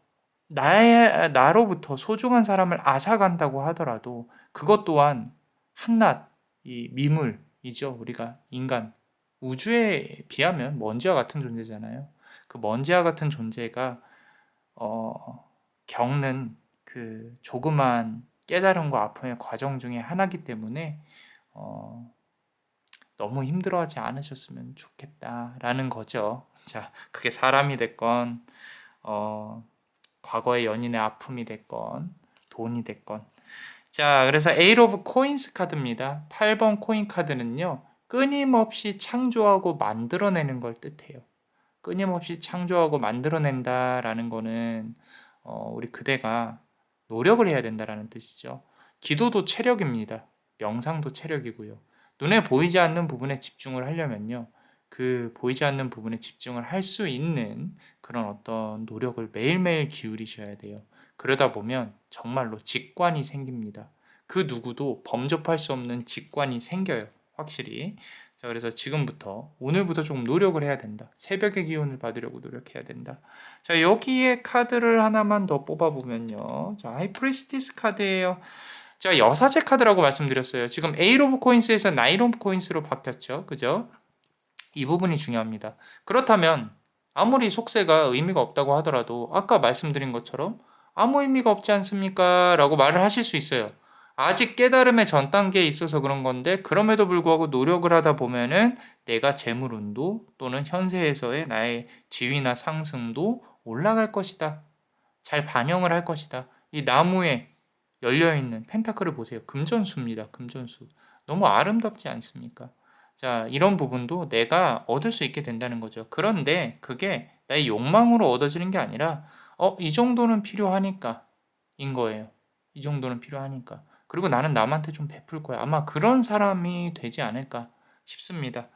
나로부터 소중한 사람을 앗아간다고 하더라도 그것 또한 한낱 이 미물이죠. 우리가 인간 우주에 비하면 먼지와 같은 존재잖아요. 그 먼지와 같은 존재가 어, 겪는 그 조그만 깨달음과 아픔의 과정 중에 하나이기 때문에 어, 너무 힘들어하지 않으셨으면 좋겠다라는 거죠. 자, 그게 사람이 됐건 어, 과거의 연인의 아픔이 됐건 돈이 됐건 자, 그래서 에이트 오브 코인스 카드입니다. 8번 코인 카드는요. 끊임없이 창조하고 만들어내는 걸 뜻해요. 끊임없이 창조하고 만들어낸다라는 거는 우리 그대가 노력을 해야 된다라는 뜻이죠. 기도도 체력입니다. 명상도 체력이고요. 눈에 보이지 않는 부분에 집중을 하려면요. 그 보이지 않는 부분에 집중을 할 수 있는 그런 어떤 노력을 매일매일 기울이셔야 돼요. 그러다 보면 정말로 직관이 생깁니다. 그 누구도 범접할 수 없는 직관이 생겨요. 확실히. 자, 그래서 지금부터 오늘부터 조금 노력을 해야 된다. 새벽의 기운을 받으려고 노력해야 된다. 자, 여기에 카드를 하나만 더 뽑아보면요. 자, 하이프리스티스 카드예요. 자, 여사제 카드라고 말씀드렸어요. 지금 에이트 오브 코인스에서 나인 오브 코인스로 바뀌었죠. 그죠? 이 부분이 중요합니다. 그렇다면 아무리 속세가 의미가 없다고 하더라도 아까 말씀드린 것처럼 아무 의미가 없지 않습니까? 라고 말을 하실 수 있어요. 아직 깨달음의 전 단계에 있어서 그런 건데 그럼에도 불구하고 노력을 하다 보면은 내가 재물운도 또는 현세에서의 나의 지위나 상승도 올라갈 것이다. 잘 반영을 할 것이다. 이 나무에 열려있는 펜타클을 보세요. 금전수입니다. 금전수. 너무 아름답지 않습니까? 자, 이런 부분도 내가 얻을 수 있게 된다는 거죠. 그런데 그게 나의 욕망으로 얻어지는 게 아니라, 이 정도는 필요하니까, 인 거예요. 이 정도는 필요하니까. 그리고 나는 남한테 좀 베풀 거야. 아마 그런 사람이 되지 않을까 싶습니다.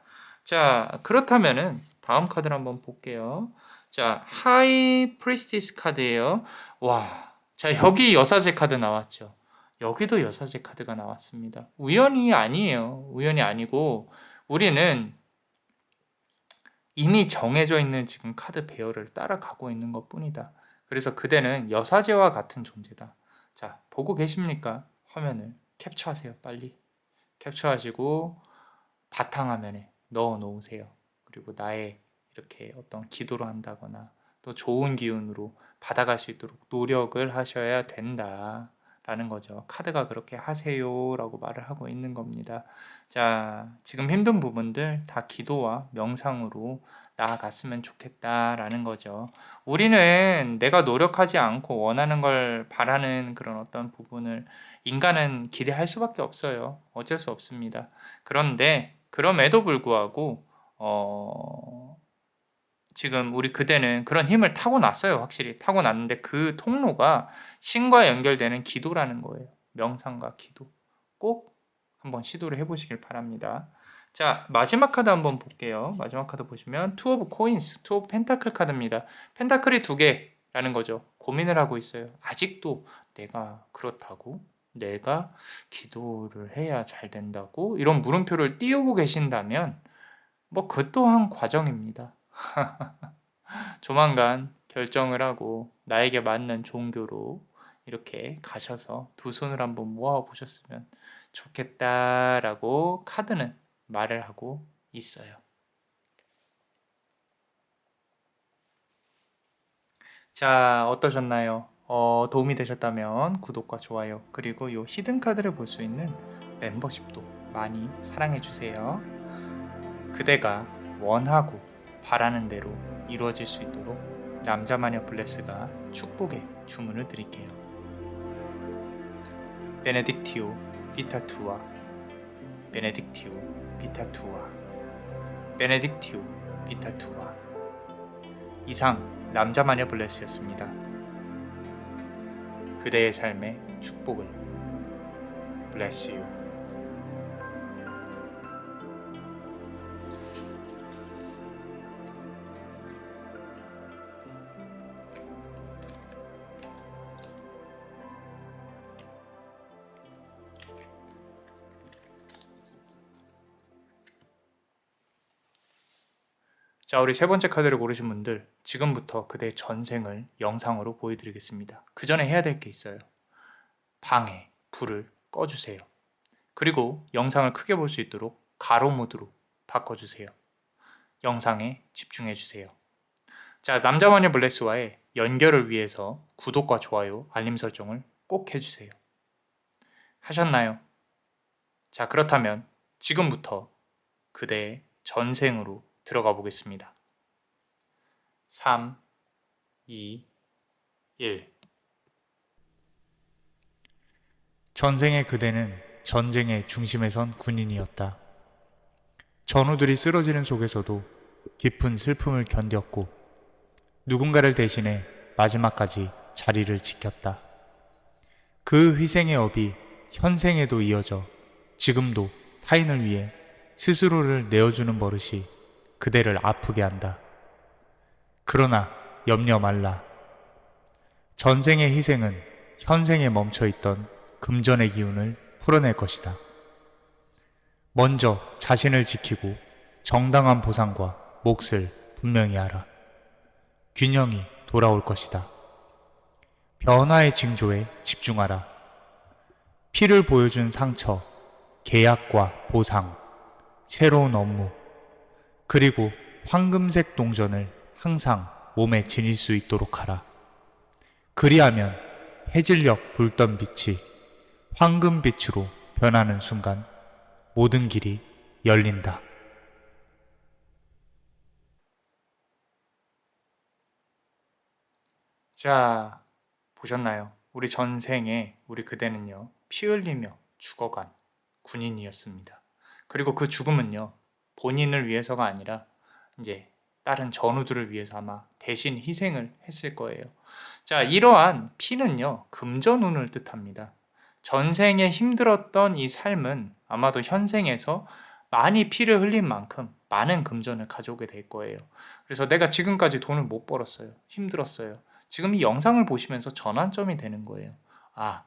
자, 그렇다면은 다음 카드를 한번 볼게요. 자, 하이 프리스티스 카드예요. 와, 자, 여기 여사제 카드 나왔죠. 여기도 여사제 카드가 나왔습니다. 우연이 아니에요. 우연이 아니고 우리는 이미 정해져 있는 지금 카드 배열을 따라가고 있는 것뿐이다. 그래서 그대는 여사제와 같은 존재다. 자, 보고 계십니까? 화면을 캡처하세요. 빨리. 캡처하시고 바탕화면에 넣어 놓으세요. 그리고 나의 이렇게 어떤 기도를 한다거나 또 좋은 기운으로 받아갈 수 있도록 노력을 하셔야 된다라는 거죠. 카드가 그렇게 하세요라고 말을 하고 있는 겁니다. 자, 지금 힘든 부분들 다 기도와 명상으로 나아갔으면 좋겠다라는 거죠. 우리는 내가 노력하지 않고 원하는 걸 바라는 그런 어떤 부분을 인간은 기대할 수밖에 없어요. 어쩔 수 없습니다. 그런데 그럼에도 불구하고 지금 우리 그대는 그런 힘을 타고났어요. 확실히 타고났는데 그 통로가 신과 연결되는 기도라는 거예요. 명상과 기도. 꼭 한번 시도를 해보시길 바랍니다. 자, 마지막 카드 한번 볼게요. 마지막 카드 보시면 투 오브 코인스, 투 오브 펜타클 카드입니다. 펜타클이 두 개라는 거죠. 고민을 하고 있어요. 아직도 내가 그렇다고? 내가 기도를 해야 잘 된다고? 이런 물음표를 띄우고 계신다면 뭐 그 또한 과정입니다. 조만간 결정을 하고 나에게 맞는 종교로 이렇게 가셔서 두 손을 한번 모아 보셨으면 좋겠다라고 카드는 말을 하고 있어요. 자, 어떠셨나요? 도움이 되셨다면 구독과 좋아요, 그리고 이 히든 카드를 볼 수 있는 멤버십도 많이 사랑해 주세요. 그대가 원하고 바라는 대로 이루어질 수 있도록 남자마녀 블레스가 축복의 주문을 드릴게요. 베네딕티오 비타투아, 베네딕티오 비타투아, 베네딕티오 비타투아. 이상 남자마녀 블레스였습니다. 그대의 삶의 축복을. Bless you. 자, 우리 세 번째 카드를 고르신 분들, 지금부터 그대의 전생을 영상으로 보여드리겠습니다. 그 전에 해야 될 게 있어요. 방에 불을 꺼주세요. 그리고 영상을 크게 볼 수 있도록 가로 모드로 바꿔주세요. 영상에 집중해주세요. 자, 남자마녀 블레스와의 연결을 위해서 구독과 좋아요, 알림 설정을 꼭 해주세요. 하셨나요? 자, 그렇다면 지금부터 그대의 전생으로 들어가 보겠습니다. 3, 2, 1. 전생의 그대는 전쟁의 중심에 선 군인이었다. 전우들이 쓰러지는 속에서도 깊은 슬픔을 견뎠고 누군가를 대신해 마지막까지 자리를 지켰다. 그 희생의 업이 현생에도 이어져 지금도 타인을 위해 스스로를 내어주는 버릇이 그대를 아프게 한다. 그러나 염려 말라. 전생의 희생은 현생에 멈춰있던 금전의 기운을 풀어낼 것이다. 먼저 자신을 지키고 정당한 보상과 몫을 분명히 알아. 균형이 돌아올 것이다. 변화의 징조에 집중하라. 피를 보여준 상처, 계약과 보상, 새로운 업무, 그리고 황금색 동전을 항상 몸에 지닐 수 있도록 하라. 그리하면 해질녘 붉던 빛이 황금빛으로 변하는 순간 모든 길이 열린다. 자, 보셨나요? 우리 전생에 우리 그대는요, 피 흘리며 죽어간 군인이었습니다. 그리고 그 죽음은요, 본인을 위해서가 아니라 이제 다른 전우들을 위해서 아마 대신 희생을 했을 거예요. 자, 이러한 피는요, 금전운을 뜻합니다. 전생에 힘들었던 이 삶은 아마도 현생에서 많이 피를 흘린 만큼 많은 금전을 가져오게 될 거예요. 그래서 내가 지금까지 돈을 못 벌었어요. 힘들었어요. 지금 이 영상을 보시면서 전환점이 되는 거예요. 아,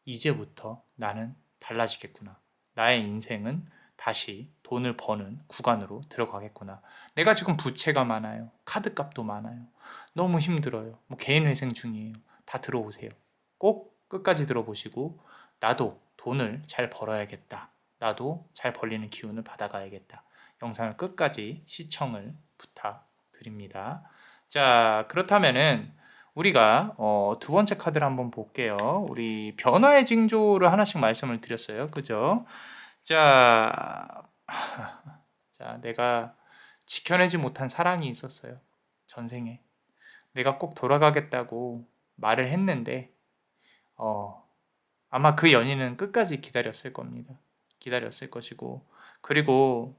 이제부터 나는 달라지겠구나. 나의 인생은 다시 돈을 버는 구간으로 들어가겠구나. 내가 지금 부채가 많아요. 카드값도 많아요. 너무 힘들어요. 뭐 개인회생 중이에요. 다 들어오세요. 꼭 끝까지 들어보시고 나도 돈을 잘 벌어야겠다. 나도 잘 벌리는 기운을 받아가야겠다. 영상을 끝까지 시청을 부탁드립니다. 자, 그렇다면은 우리가 두 번째 카드를 한번 볼게요. 우리 변화의 징조를 하나씩 말씀을 드렸어요. 그죠? 자, 자, 내가 지켜내지 못한 사랑이 있었어요. 전생에. 내가 꼭 돌아가겠다고 말을 했는데, 아마 그 연인은 끝까지 기다렸을 겁니다. 기다렸을 것이고, 그리고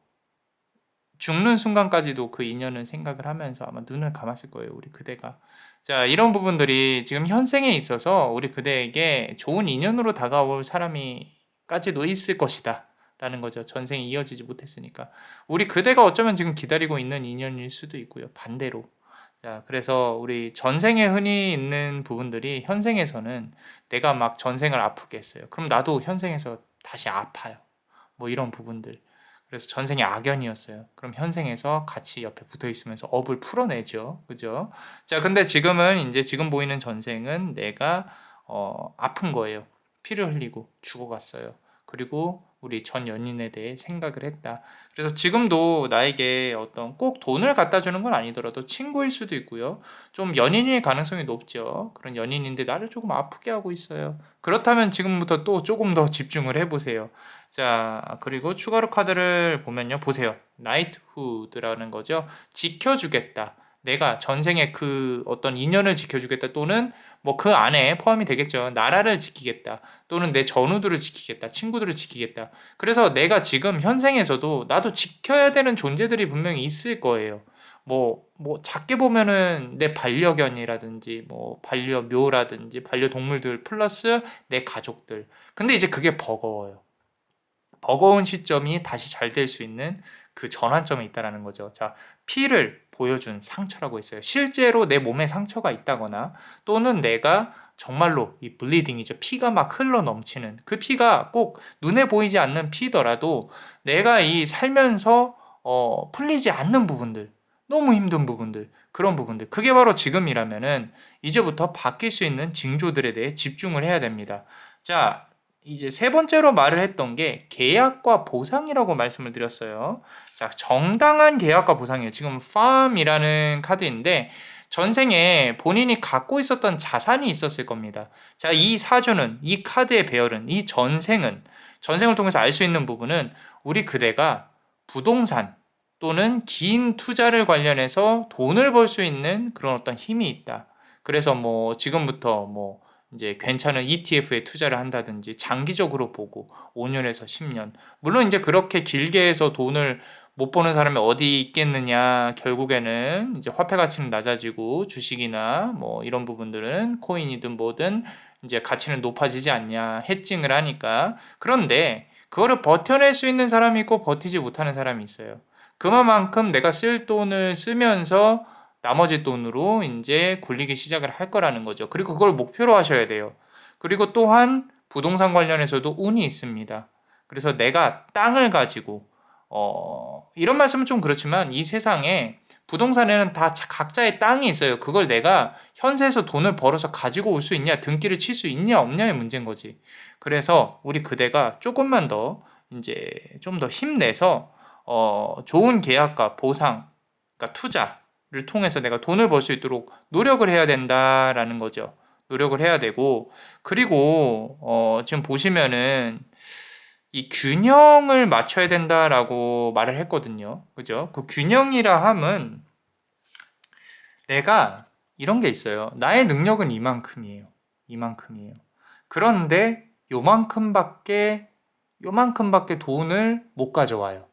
죽는 순간까지도 그 인연을 생각을 하면서 아마 눈을 감았을 거예요, 우리 그대가. 자, 이런 부분들이 지금 현생에 있어서 우리 그대에게 좋은 인연으로 다가올 사람이까지도 있을 것이다 라는 거죠. 전생이 이어지지 못했으니까. 우리 그대가 어쩌면 지금 기다리고 있는 인연일 수도 있고요, 반대로. 자, 그래서 우리 전생에 흔히 있는 부분들이 현생에서는 내가 막 전생을 아프게 했어요. 그럼 나도 현생에서 다시 아파요. 뭐 이런 부분들. 그래서 전생에 악연이었어요. 그럼 현생에서 같이 옆에 붙어 있으면서 업을 풀어내죠. 그죠? 자, 근데 지금은 이제 지금 보이는 전생은 내가 아픈 거예요. 피를 흘리고 죽어갔어요. 그리고 우리 전 연인에 대해 생각을 했다. 그래서 지금도 나에게 어떤 꼭 돈을 갖다 주는 건 아니더라도 친구일 수도 있고요. 좀 연인일 가능성이 높죠. 그런 연인인데 나를 조금 아프게 하고 있어요. 그렇다면 지금부터 또 조금 더 집중을 해보세요. 자, 그리고 추가로 카드를 보면요. 보세요. 나이트후드라는 거죠. 지켜주겠다. 내가 전생에 그 어떤 인연을 지켜주겠다. 또는 뭐 그 안에 포함이 되겠죠. 나라를 지키겠다. 또는 내 전우들을 지키겠다. 친구들을 지키겠다. 그래서 내가 지금 현생에서도 나도 지켜야 되는 존재들이 분명히 있을 거예요. 작게 보면은 내 반려견이라든지, 반려묘라든지, 반려동물들 플러스 내 가족들. 근데 이제 그게 버거워요. 버거운 시점이 다시 잘 될 수 있는 그 전환점에 있다라는 거죠. 자, 피를 보여준 상처라고 있어요. 실제로 내 몸에 상처가 있다거나 또는 내가 정말로 이 블리딩이죠. 피가 막 흘러 넘치는 그 피가 꼭 눈에 보이지 않는 피더라도 내가 이 살면서 풀리지 않는 부분들, 너무 힘든 부분들, 그런 부분들. 그게 바로 지금이라면은 이제부터 바뀔 수 있는 징조들에 대해 집중을 해야 됩니다. 자, 이제 세 번째로 말을 했던 게 계약과 보상이라고 말씀을 드렸어요. 자, 정당한 계약과 보상이에요. 지금 farm이라는 카드인데 전생에 본인이 갖고 있었던 자산이 있었을 겁니다. 자, 이 사주는, 이 카드의 배열은, 이 전생을 통해서 알 수 있는 부분은 우리 그대가 부동산 또는 긴 투자를 관련해서 돈을 벌 수 있는 그런 어떤 힘이 있다. 그래서 지금부터 이제 괜찮은 ETF에 투자를 한다든지 장기적으로 보고 5년에서 10년. 물론 이제 그렇게 길게 해서 돈을 못 버는 사람이 어디 있겠느냐. 결국에는 이제 화폐 가치는 낮아지고 주식이나 이런 부분들은 코인이든 뭐든 이제 가치는 높아지지 않냐. 해칭을 하니까. 그런데 그거를 버텨낼 수 있는 사람이 있고 버티지 못하는 사람이 있어요. 그만큼 내가 쓸 돈을 쓰면서 나머지 돈으로 이제 굴리기 시작을 할 거라는 거죠. 그리고 그걸 목표로 하셔야 돼요. 그리고 또한 부동산 관련해서도 운이 있습니다. 그래서 내가 땅을 가지고 이런 말씀은 좀 그렇지만 이 세상에 부동산에는 다 각자의 땅이 있어요. 그걸 내가 현세에서 돈을 벌어서 가지고 올 수 있냐, 등기를 칠 수 있냐, 없냐의 문제인 거지. 그래서 우리 그대가 조금만 더 이제 좀 더 힘내서 좋은 계약과 보상, 그러니까 투자를 통해서 내가 돈을 벌 수 있도록 노력을 해야 된다라는 거죠. 노력을 해야 되고, 그리고 지금 보시면은 이 균형을 맞춰야 된다라고 말을 했거든요. 그죠? 그 균형이라 함은 내가 이런 게 있어요. 나의 능력은 이만큼이에요. 이만큼이에요. 그런데 요만큼밖에 돈을 못 가져와요.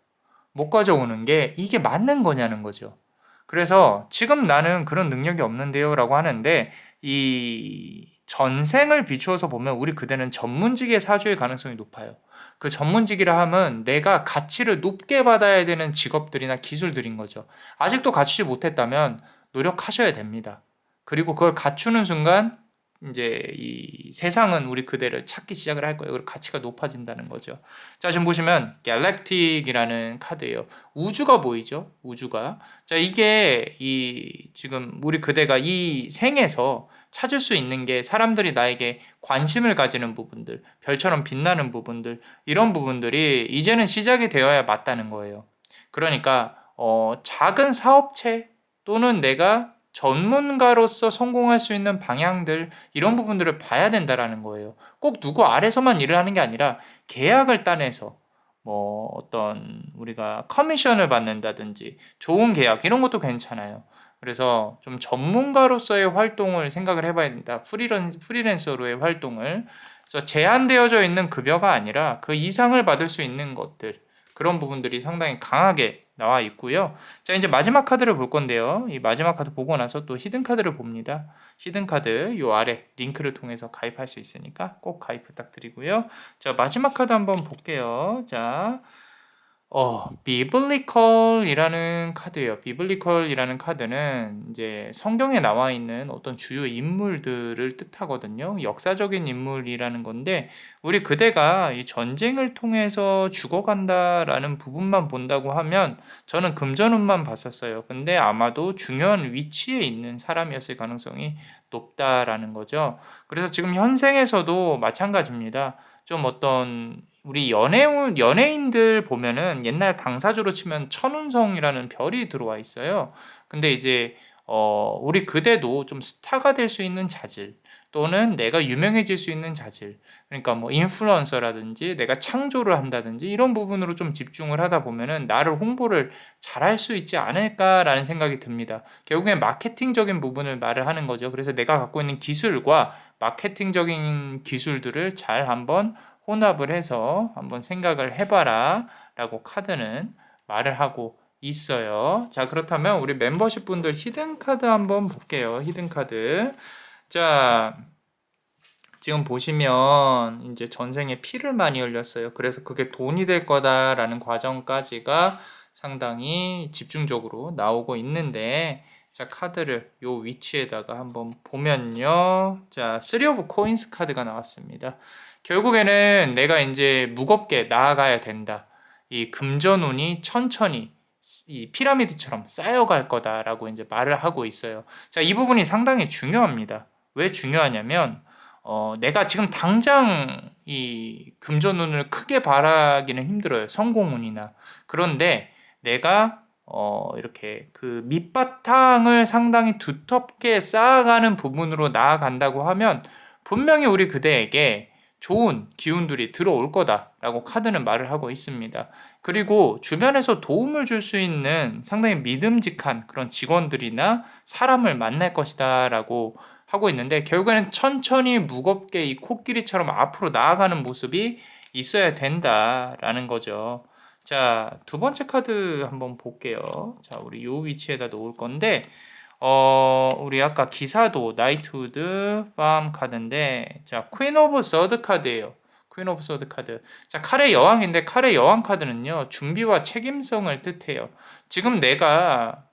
못 가져오는 게 이게 맞는 거냐는 거죠. 그래서 지금 나는 그런 능력이 없는데요 라고 하는데 이 전생을 비추어서 보면 우리 그대는 전문직의 사주의 가능성이 높아요. 그 전문직이라 함은 내가 가치를 높게 받아야 되는 직업들이나 기술들인 거죠. 아직도 갖추지 못했다면 노력하셔야 됩니다. 그리고 그걸 갖추는 순간 이제 이 세상은 우리 그대를 찾기 시작을 할 거예요. 그리고 가치가 높아진다는 거죠. 자, 지금 보시면 갤럭틱이라는 카드예요. 우주가 보이죠? 우주가. 자, 이게 지금 우리 그대가 이 생에서 찾을 수 있는 게 사람들이 나에게 관심을 가지는 부분들, 별처럼 빛나는 부분들, 이런 부분들이 이제는 시작이 되어야 맞다는 거예요. 그러니까 작은 사업체 또는 내가 전문가로서 성공할 수 있는 방향들, 이런 부분들을 봐야 된다라는 거예요. 꼭 누구 아래서만 일을 하는 게 아니라 계약을 따내서 어떤 우리가 커미션을 받는다든지 좋은 계약 이런 것도 괜찮아요. 그래서 좀 전문가로서의 활동을 생각을 해봐야 된다. 프리랜서로의 활동을. 그래서 제한되어져 있는 급여가 아니라 그 이상을 받을 수 있는 것들, 그런 부분들이 상당히 강하게 나와 있고요. 자, 이제 마지막 카드를 볼 건데요. 이 마지막 카드 보고 나서 또 히든 카드를 봅니다. 히든 카드 요 아래 링크를 통해서 가입할 수 있으니까 꼭 가입 부탁드리고요. 자, 마지막 카드 한번 볼게요. 자, 비블리컬이라는 카드예요. 비블리컬이라는 카드는 이제 성경에 나와 있는 어떤 주요 인물들을 뜻하거든요. 역사적인 인물이라는 건데 우리 그대가 이 전쟁을 통해서 죽어간다라는 부분만 본다고 하면 저는 금전운만 봤었어요. 근데 아마도 중요한 위치에 있는 사람이었을 가능성이 높다라는 거죠. 그래서 지금 현생에서도 마찬가지입니다. 좀 어떤 우리 연예인들 보면은 옛날 당사주로 치면 천운성이라는 별이 들어와 있어요. 근데 이제 우리 그대도 좀 스타가 될 수 있는 자질 또는 내가 유명해질 수 있는 자질, 그러니까 뭐 인플루언서라든지 내가 창조를 한다든지 이런 부분으로 좀 집중을 하다 보면은 나를 홍보를 잘할 수 있지 않을까라는 생각이 듭니다. 결국엔 마케팅적인 부분을 말을 하는 거죠. 그래서 내가 갖고 있는 기술과 마케팅적인 기술들을 잘 한번 혼합을 해서 한번 생각을 해봐라 라고 카드는 말을 하고 있어요. 자, 그렇다면 우리 멤버십 분들 히든 카드 한번 볼게요. 히든 카드. 자, 지금 보시면 이제 전생에 피를 많이 흘렸어요. 그래서 그게 돈이 될 거다라는 과정까지가 상당히 집중적으로 나오고 있는데, 자, 카드를 요 위치에다가 한번 보면요. 자, 3 오브 코인스 카드가 나왔습니다. 결국에는 내가 이제 무겁게 나아가야 된다. 이 금전운이 천천히 이 피라미드처럼 쌓여갈 거다라고 이제 말을 하고 있어요. 자, 이 부분이 상당히 중요합니다. 왜 중요하냐면 내가 지금 당장 이 금전운을 크게 바라기는 힘들어요. 성공운이나. 그런데 내가 이렇게 그 밑바탕을 상당히 두텁게 쌓아가는 부분으로 나아간다고 하면 분명히 우리 그대에게 좋은 기운들이 들어올 거다라고 카드는 말을 하고 있습니다. 그리고 주변에서 도움을 줄 수 있는 상당히 믿음직한 그런 직원들이나 사람을 만날 것이다라고 하고 있는데 결국에는 천천히 무겁게 이 코끼리처럼 앞으로 나아가는 모습이 있어야 된다라는 거죠. 자, 두 번째 카드 한번 볼게요. 자, 우리 요 위치에다 놓을 건데 우리 아까 기사도 나이트우드 팜 카드인데 자, 퀸 오브 서드 카드예요. 퀸 오브 서드 카드. 자, 칼의 여왕인데 칼의 여왕 카드는요. 준비와 책임성을 뜻해요. 지금 내가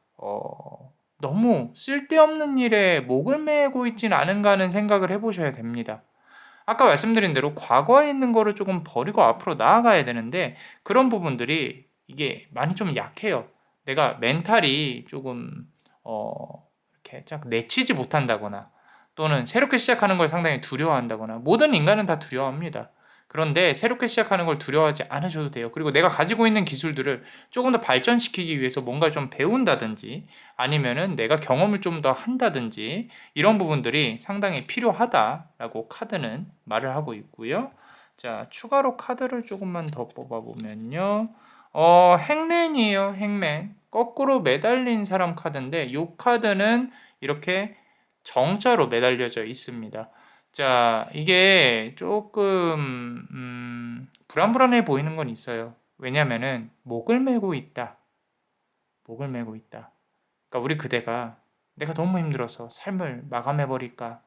너무 쓸데없는 일에 목을 매고 있진 않은가 하는 생각을 해보셔야 됩니다. 아까 말씀드린 대로 과거에 있는 거를 조금 버리고 앞으로 나아가야 되는데 그런 부분들이 이게 많이 좀 약해요. 내가 멘탈이 조금 이렇게 쫙 내치지 못한다거나 또는 새롭게 시작하는 걸 상당히 두려워한다거나 모든 인간은 다 두려워합니다. 그런데 새롭게 시작하는 걸 두려워하지 않으셔도 돼요. 그리고 내가 가지고 있는 기술들을 조금 더 발전시키기 위해서 뭔가를 좀 배운다든지 아니면은 내가 경험을 좀 더 한다든지 이런 부분들이 상당히 필요하다라고 카드는 말을 하고 있고요. 자, 추가로 카드를 조금만 더 뽑아보면요. 행맨이에요, 행맨. 거꾸로 매달린 사람 카드인데 이 카드는 이렇게 정자로 매달려져 있습니다. 자, 이게 조금 불안불안해 보이는 건 있어요. 왜냐면은 목을 메고 있다. 목을 메고 있다. 그러니까 우리 그대가 내가 너무 힘들어서 삶을 마감해 버릴까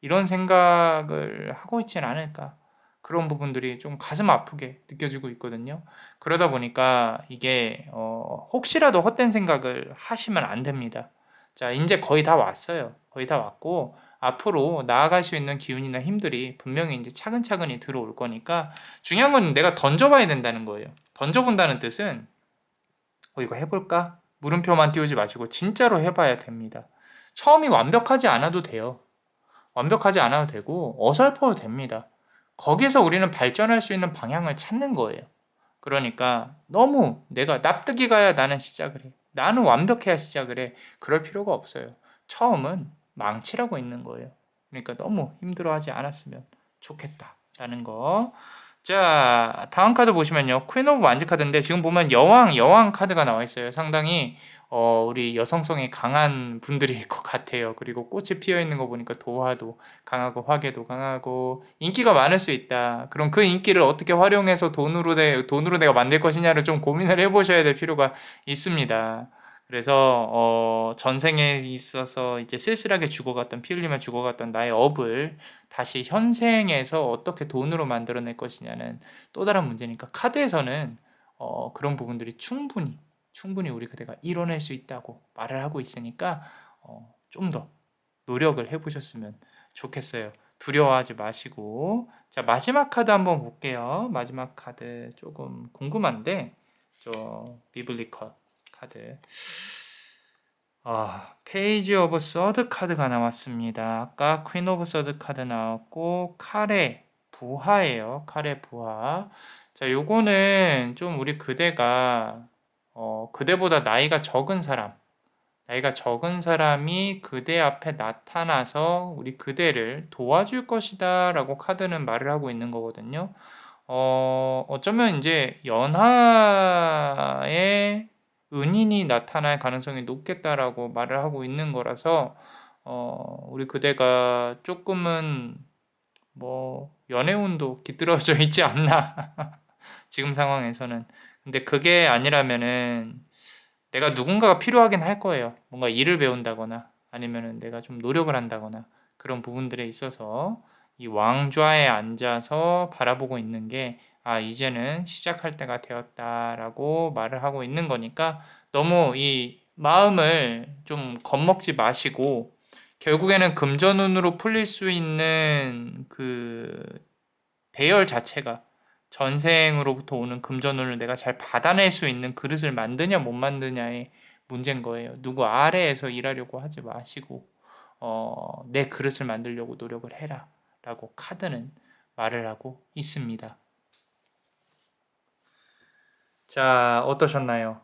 이런 생각을 하고 있지는 않을까 그런 부분들이 좀 가슴 아프게 느껴지고 있거든요. 그러다 보니까 이게 혹시라도 헛된 생각을 하시면 안 됩니다. 자, 이제 거의 다 왔어요. 거의 다 왔고 앞으로 나아갈 수 있는 기운이나 힘들이 분명히 이제 차근차근히 들어올 거니까 중요한 건 내가 던져봐야 된다는 거예요. 던져본다는 뜻은 이거 해볼까? 물음표만 띄우지 마시고 진짜로 해봐야 됩니다. 처음이 완벽하지 않아도 돼요. 완벽하지 않아도 되고 어설퍼도 됩니다. 거기서 우리는 발전할 수 있는 방향을 찾는 거예요. 그러니까 너무 내가 납득이 가야 나는 시작을 해. 나는 완벽해야 시작을 해. 그럴 필요가 없어요. 처음은 망치라고 있는 거예요. 그러니까 너무 힘들어하지 않았으면 좋겠다라는 거. 자, 다음 카드 보시면요. 퀸 오브 완즈 카드인데 지금 보면 여왕 카드가 나와 있어요. 상당히 우리 여성성이 강한 분들일 것 같아요. 그리고 꽃이 피어 있는 거 보니까 도화도 강하고 화개도 강하고 인기가 많을 수 있다. 그럼 그 인기를 어떻게 활용해서 돈으로 내가 만들 것이냐를 좀 고민을 해보셔야 될 필요가 있습니다. 그래서 전생에 있어서 이제 쓸쓸하게 죽어갔던 피 흘리며 죽어갔던 나의 업을 다시 현생에서 어떻게 돈으로 만들어낼 것이냐는 또 다른 문제니까 카드에서는 그런 부분들이 충분히 우리 그대가 이뤄낼 수 있다고 말을 하고 있으니까 좀 더 노력을 해보셨으면 좋겠어요. 두려워하지 마시고. 자, 마지막 카드 한번 볼게요. 마지막 카드 조금 궁금한데, 비블리컬 카드. 페이지 오브 서드 카드가 나왔습니다. 아까 퀸 오브 서드 카드 나왔고, 칼의 부하예요. 칼의 부하. 자, 요거는 좀 우리 그대가, 그대보다 나이가 적은 사람이 그대 앞에 나타나서 우리 그대를 도와줄 것이다 라고 카드는 말을 하고 있는 거거든요. 어쩌면 이제 연하의 은인이 나타날 가능성이 높겠다라고 말을 하고 있는 거라서 우리 그대가 조금은 연애운도 깃들어져 있지 않나 지금 상황에서는. 근데 그게 아니라면은 내가 누군가가 필요하긴 할 거예요. 뭔가 일을 배운다거나 아니면은 내가 좀 노력을 한다거나 그런 부분들에 있어서 이 왕좌에 앉아서 바라보고 있는 게 이제는 시작할 때가 되었다라고 말을 하고 있는 거니까 너무 이 마음을 좀 겁먹지 마시고 결국에는 금전운으로 풀릴 수 있는 그 배열 자체가 전생으로부터 오는 금전운을 내가 잘 받아낼 수 있는 그릇을 만드냐 못 만드냐의 문제인 거예요. 누구 아래에서 일하려고 하지 마시고 내 그릇을 만들려고 노력을 해라 라고 카드는 말을 하고 있습니다. 자, 어떠셨나요?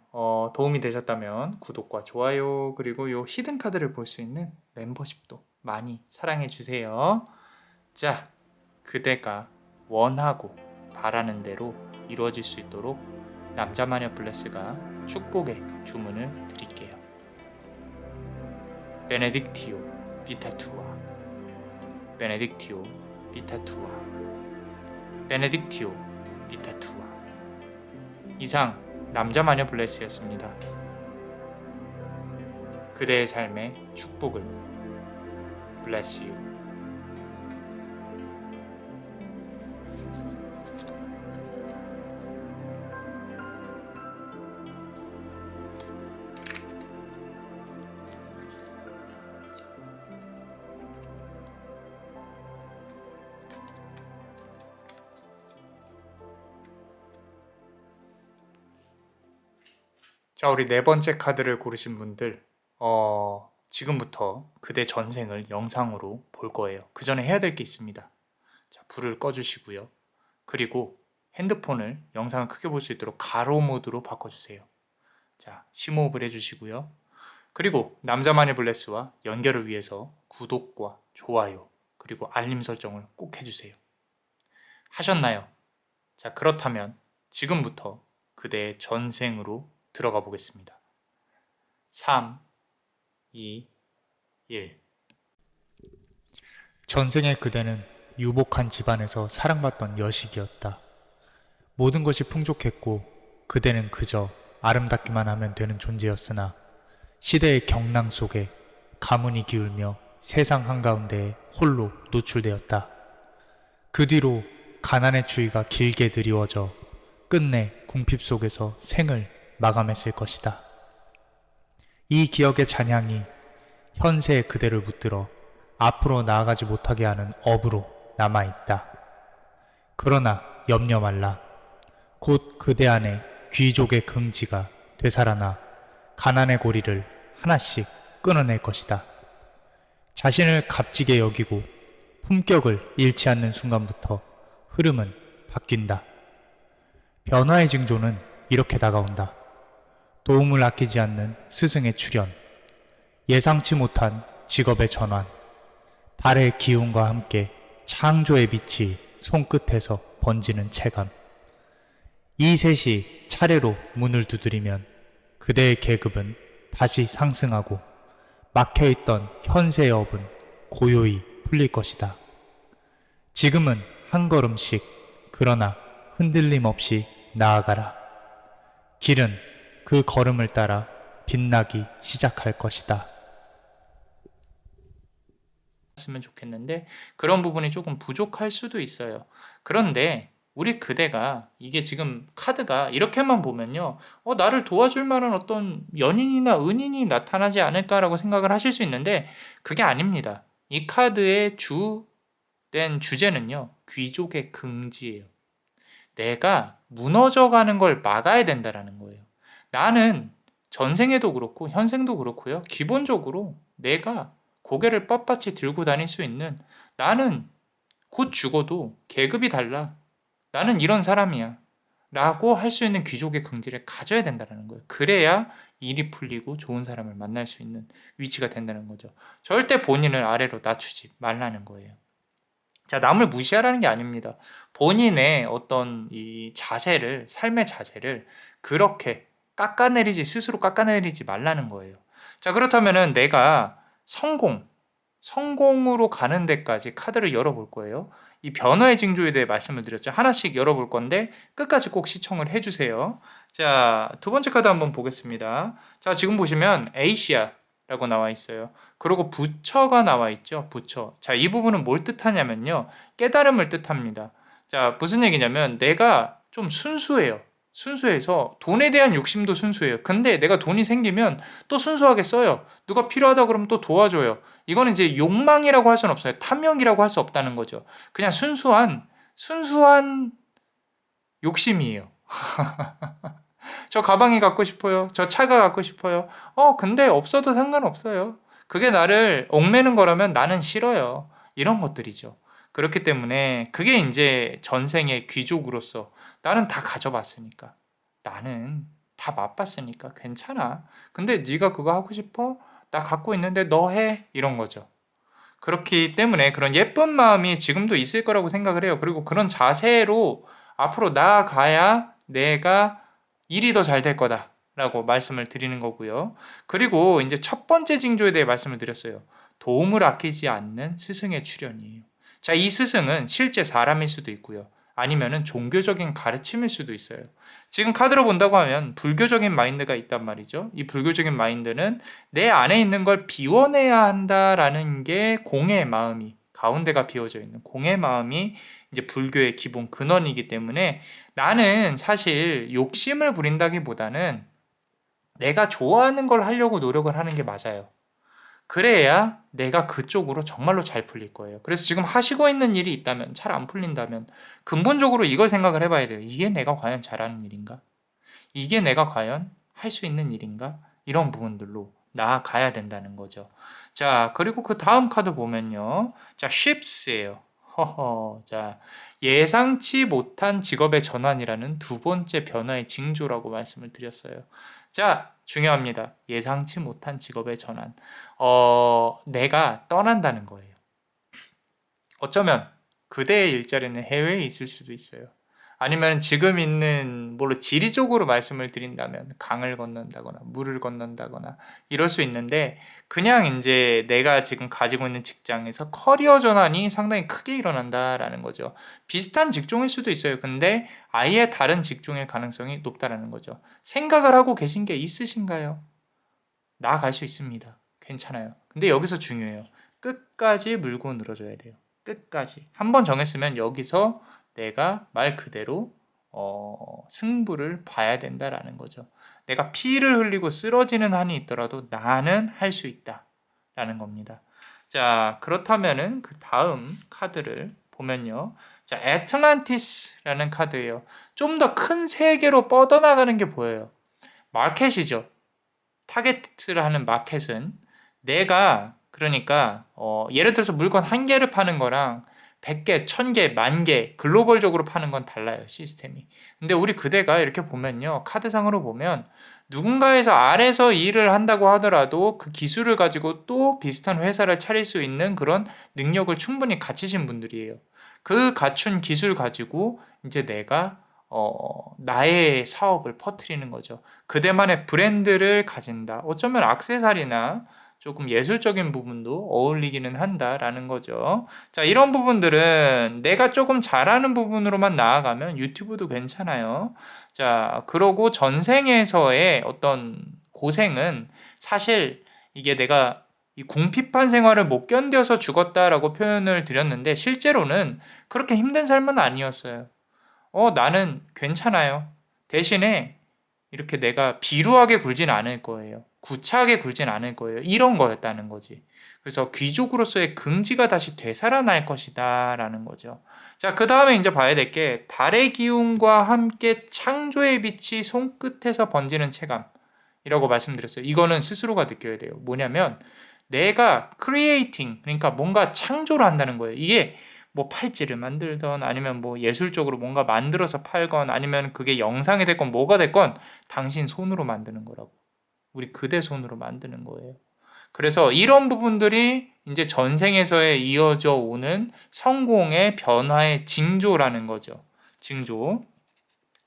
도움이 되셨다면 구독과 좋아요 그리고 요 히든 카드를 볼 수 있는 멤버십도 많이 사랑해 주세요. 자, 그대가 원하고 바라는 대로 이루어질 수 있도록 남자마녀 블레스가 축복의 주문을 드릴게요. 베네딕티오 비타투아, 베네딕티오 비타투아, 베네딕티오 비타투아. 이상 남자마녀 블레스였습니다. 그대의 삶의 축복을 bless you. 자, 우리 네 번째 카드를 고르신 분들, 지금부터 그대 전생을 영상으로 볼 거예요. 그 전에 해야 될 게 있습니다. 자, 불을 꺼주시고요. 그리고 핸드폰을 영상을 크게 볼 수 있도록 가로 모드로 바꿔주세요. 자, 심호흡을 해주시고요. 그리고 남자만의 블레스와 연결을 위해서 구독과 좋아요, 그리고 알림 설정을 꼭 해주세요. 하셨나요? 자, 그렇다면 지금부터 그대의 전생으로 들어가 보겠습니다. 3, 2, 1. 전생의 그대는 유복한 집안에서 사랑받던 여식이었다. 모든 것이 풍족했고 그대는 그저 아름답기만 하면 되는 존재였으나 시대의 경랑 속에 가문이 기울며 세상 한가운데에 홀로 노출되었다. 그 뒤로 가난의 추위가 길게 드리워져 끝내 궁핍 속에서 생을 마감했을 것이다. 이 기억의 잔향이 현세의 그대를 붙들어 앞으로 나아가지 못하게 하는 업으로 남아있다. 그러나 염려 말라. 곧 그대 안에 귀족의 긍지가 되살아나 가난의 고리를 하나씩 끊어낼 것이다. 자신을 값지게 여기고 품격을 잃지 않는 순간부터 흐름은 바뀐다. 변화의 징조는 이렇게 다가온다. 도움을 아끼지 않는 스승의 출현, 예상치 못한 직업의 전환, 달의 기운과 함께 창조의 빛이 손끝에서 번지는 체감. 이 셋이 차례로 문을 두드리면 그대의 계급은 다시 상승하고 막혀있던 현세의 업은 고요히 풀릴 것이다. 지금은 한 걸음씩 그러나 흔들림 없이 나아가라. 길은 그 걸음을 따라 빛나기 시작할 것이다. 했으면 좋겠는데 그런 부분이 조금 부족할 수도 있어요. 그런데 우리 그대가 이게 지금 카드가 이렇게만 보면요. 나를 도와줄 만한 어떤 연인이나 은인이 나타나지 않을까라고 생각을 하실 수 있는데 그게 아닙니다. 이 카드의 주된 주제는요. 귀족의 긍지예요. 내가 무너져가는 걸 막아야 된다라는 거예요. 나는 전생에도 그렇고 현생도 그렇고요. 기본적으로 내가 고개를 빳빳이 들고 다닐 수 있는 나는 곧 죽어도 계급이 달라. 나는 이런 사람이야. 라고 할 수 있는 귀족의 긍지를 가져야 된다는 거예요. 그래야 일이 풀리고 좋은 사람을 만날 수 있는 위치가 된다는 거죠. 절대 본인을 아래로 낮추지 말라는 거예요. 자, 남을 무시하라는 게 아닙니다. 본인의 어떤 이 자세를, 삶의 자세를 그렇게 스스로 깎아내리지 말라는 거예요. 자, 그렇다면은 내가 성공으로 가는 데까지 카드를 열어볼 거예요. 이 변화의 징조에 대해 말씀을 드렸죠. 하나씩 열어볼 건데 끝까지 꼭 시청을 해주세요. 자, 두 번째 카드 한번 보겠습니다. 자, 지금 보시면 에이시아라고 나와 있어요. 그리고 부처가 나와 있죠. 부처. 자, 이 부분은 뭘 뜻하냐면요. 깨달음을 뜻합니다. 자, 무슨 얘기냐면 내가 좀 순수해요. 순수해서 돈에 대한 욕심도 순수해요. 근데 내가 돈이 생기면 또 순수하게 써요. 누가 필요하다 그러면 또 도와줘요. 이거는 이제 욕망이라고 할 수는 없어요. 탐욕이라고 할 수 없다는 거죠. 그냥 순수한 욕심이에요. 저 가방이 갖고 싶어요. 저 차가 갖고 싶어요. 근데 없어도 상관없어요. 그게 나를 얽매는 거라면 나는 싫어요. 이런 것들이죠. 그렇기 때문에 그게 이제 전생의 귀족으로서 나는 다 가져봤으니까. 나는 다 맛봤으니까 괜찮아. 근데 네가 그거 하고 싶어? 나 갖고 있는데 너 해. 이런 거죠. 그렇기 때문에 그런 예쁜 마음이 지금도 있을 거라고 생각을 해요. 그리고 그런 자세로 앞으로 나아가야 내가 일이 더 잘 될 거다라고 말씀을 드리는 거고요. 그리고 이제 첫 번째 징조에 대해 말씀을 드렸어요. 도움을 아끼지 않는 스승의 출현이에요. 자, 이 스승은 실제 사람일 수도 있고요. 아니면은 종교적인 가르침일 수도 있어요. 지금 카드로 본다고 하면 불교적인 마인드가 있단 말이죠. 이 불교적인 마인드는 내 안에 있는 걸 비워내야 한다라는 게 공의 마음이 가운데가 비워져 있는 공의 마음이 이제 불교의 기본 근원이기 때문에 나는 사실 욕심을 부린다기보다는 내가 좋아하는 걸 하려고 노력을 하는 게 맞아요. 그래야 내가 그쪽으로 정말로 잘 풀릴 거예요. 그래서 지금 하시고 있는 일이 있다면, 잘 안 풀린다면 근본적으로 이걸 생각을 해봐야 돼요. 이게 내가 과연 잘하는 일인가? 이게 내가 과연 할 수 있는 일인가? 이런 부분들로 나아가야 된다는 거죠. 자, 그리고 그 다음 카드 보면요. 자, ships예요. 자, 예상치 못한 직업의 전환이라는 두 번째 변화의 징조라고 말씀을 드렸어요. 자, 중요합니다. 예상치 못한 직업의 전환. 내가 떠난다는 거예요. 어쩌면 그대의 일자리는 해외에 있을 수도 있어요. 아니면 지금 있는 뭘로 지리적으로 말씀을 드린다면 강을 건넌다거나 물을 건넌다거나 이럴 수 있는데 그냥 이제 내가 지금 가지고 있는 직장에서 커리어 전환이 상당히 크게 일어난다라는 거죠. 비슷한 직종일 수도 있어요. 근데 아예 다른 직종일 가능성이 높다라는 거죠. 생각을 하고 계신 게 있으신가요? 나아갈 수 있습니다. 괜찮아요. 근데 여기서 중요해요. 끝까지 물고 늘어줘야 돼요. 끝까지. 한번 정했으면 여기서 내가 말 그대로 승부를 봐야 된다라는 거죠. 내가 피를 흘리고 쓰러지는 한이 있더라도 나는 할 수 있다라는 겁니다. 자, 그렇다면은 그 다음 카드를 보면요. 자, 애틀란티스라는 카드예요. 좀 더 큰 세계로 뻗어나가는 게 보여요. 마켓이죠. 타겟을 하는 마켓은 내가 그러니까 예를 들어서 물건 한 개를 파는 거랑 100개, 1000개, 10,000개 글로벌적으로 파는 건 달라요, 시스템이. 근데 우리 그대가 이렇게 보면요. 카드상으로 보면 누군가에서 아래서 일을 한다고 하더라도 그 기술을 가지고 또 비슷한 회사를 차릴 수 있는 그런 능력을 충분히 갖추신 분들이에요. 그 갖춘 기술 가지고 이제 내가 나의 사업을 퍼뜨리는 거죠. 그대만의 브랜드를 가진다. 어쩌면 액세서리나 조금 예술적인 부분도 어울리기는 한다라는 거죠. 자, 이런 부분들은 내가 조금 잘하는 부분으로만 나아가면 유튜브도 괜찮아요. 자, 그러고 전생에서의 어떤 고생은 사실 이게 내가 이 궁핍한 생활을 못 견뎌서 죽었다라고 표현을 드렸는데 실제로는 그렇게 힘든 삶은 아니었어요. 나는 괜찮아요. 대신에 이렇게 내가 비루하게 굴진 않을 거예요. 구차하게 굴진 않을 거예요. 이런 거였다는 거지. 그래서 귀족으로서의 긍지가 다시 되살아날 것이다 라는 거죠. 자, 그 다음에 이제 봐야 될 게 달의 기운과 함께 창조의 빛이 손끝에서 번지는 체감이라고 말씀드렸어요. 이거는 스스로가 느껴야 돼요. 뭐냐면 내가 creating, 그러니까 뭔가 창조를 한다는 거예요. 이게 뭐 팔찌를 만들던 아니면 뭐 예술적으로 뭔가 만들어서 팔건 아니면 그게 영상이 됐건 뭐가 됐건 당신 손으로 만드는 거라고. 우리 그대 손으로 만드는 거예요. 그래서 이런 부분들이 이제 전생에서의 이어져 오는 성공의 변화의 징조라는 거죠. 징조.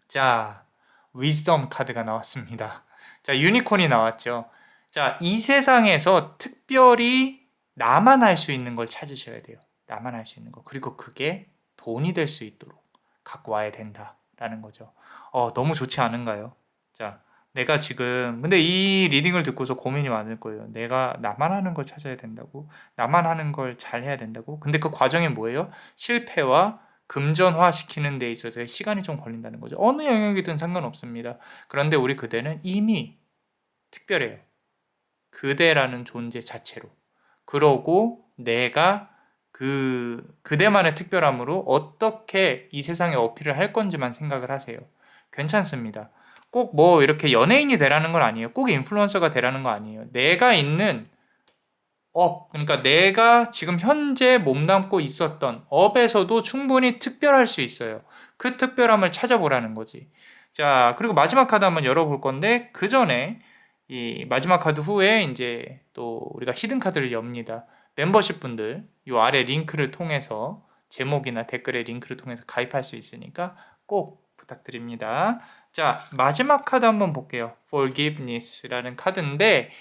자, 위즈덤 카드가 나왔습니다. 자, 유니콘이 나왔죠. 자, 이 세상에서 특별히 나만 할 수 있는 걸 찾으셔야 돼요. 나만 할 수 있는 거. 그리고 그게 돈이 될 수 있도록 갖고 와야 된다라는 거죠. 너무 좋지 않은가요? 자, 내가 지금 근데 이 리딩을 듣고서 고민이 많을 거예요. 내가 나만 하는 걸 찾아야 된다고? 나만 하는 걸 잘 해야 된다고? 근데 그 과정이 뭐예요? 실패와 금전화 시키는 데 있어서 시간이 좀 걸린다는 거죠. 어느 영역이든 상관없습니다. 그런데 우리 그대는 이미 특별해요. 그대라는 존재 자체로. 그러고 내가 그대만의 특별함으로 어떻게 이 세상에 어필을 할 건지만 생각을 하세요. 괜찮습니다. 꼭 뭐 이렇게 연예인이 되라는 건 아니에요. 꼭 인플루언서가 되라는 거 아니에요. 내가 있는 업, 그러니까 내가 지금 현재 몸담고 있었던 업에서도 충분히 특별할 수 있어요. 그 특별함을 찾아보라는 거지. 자, 그리고 마지막 카드 한번 열어볼 건데, 그 전에 이 마지막 카드 후에 이제 또 우리가 히든 카드를 엽니다. 멤버십 분들, 요 아래 링크를 통해서 제목이나 댓글에 링크를 통해서 가입할 수 있으니까 꼭 부탁드립니다. 자, 마지막 카드 한번 볼게요. Forgiveness라는 카드인데,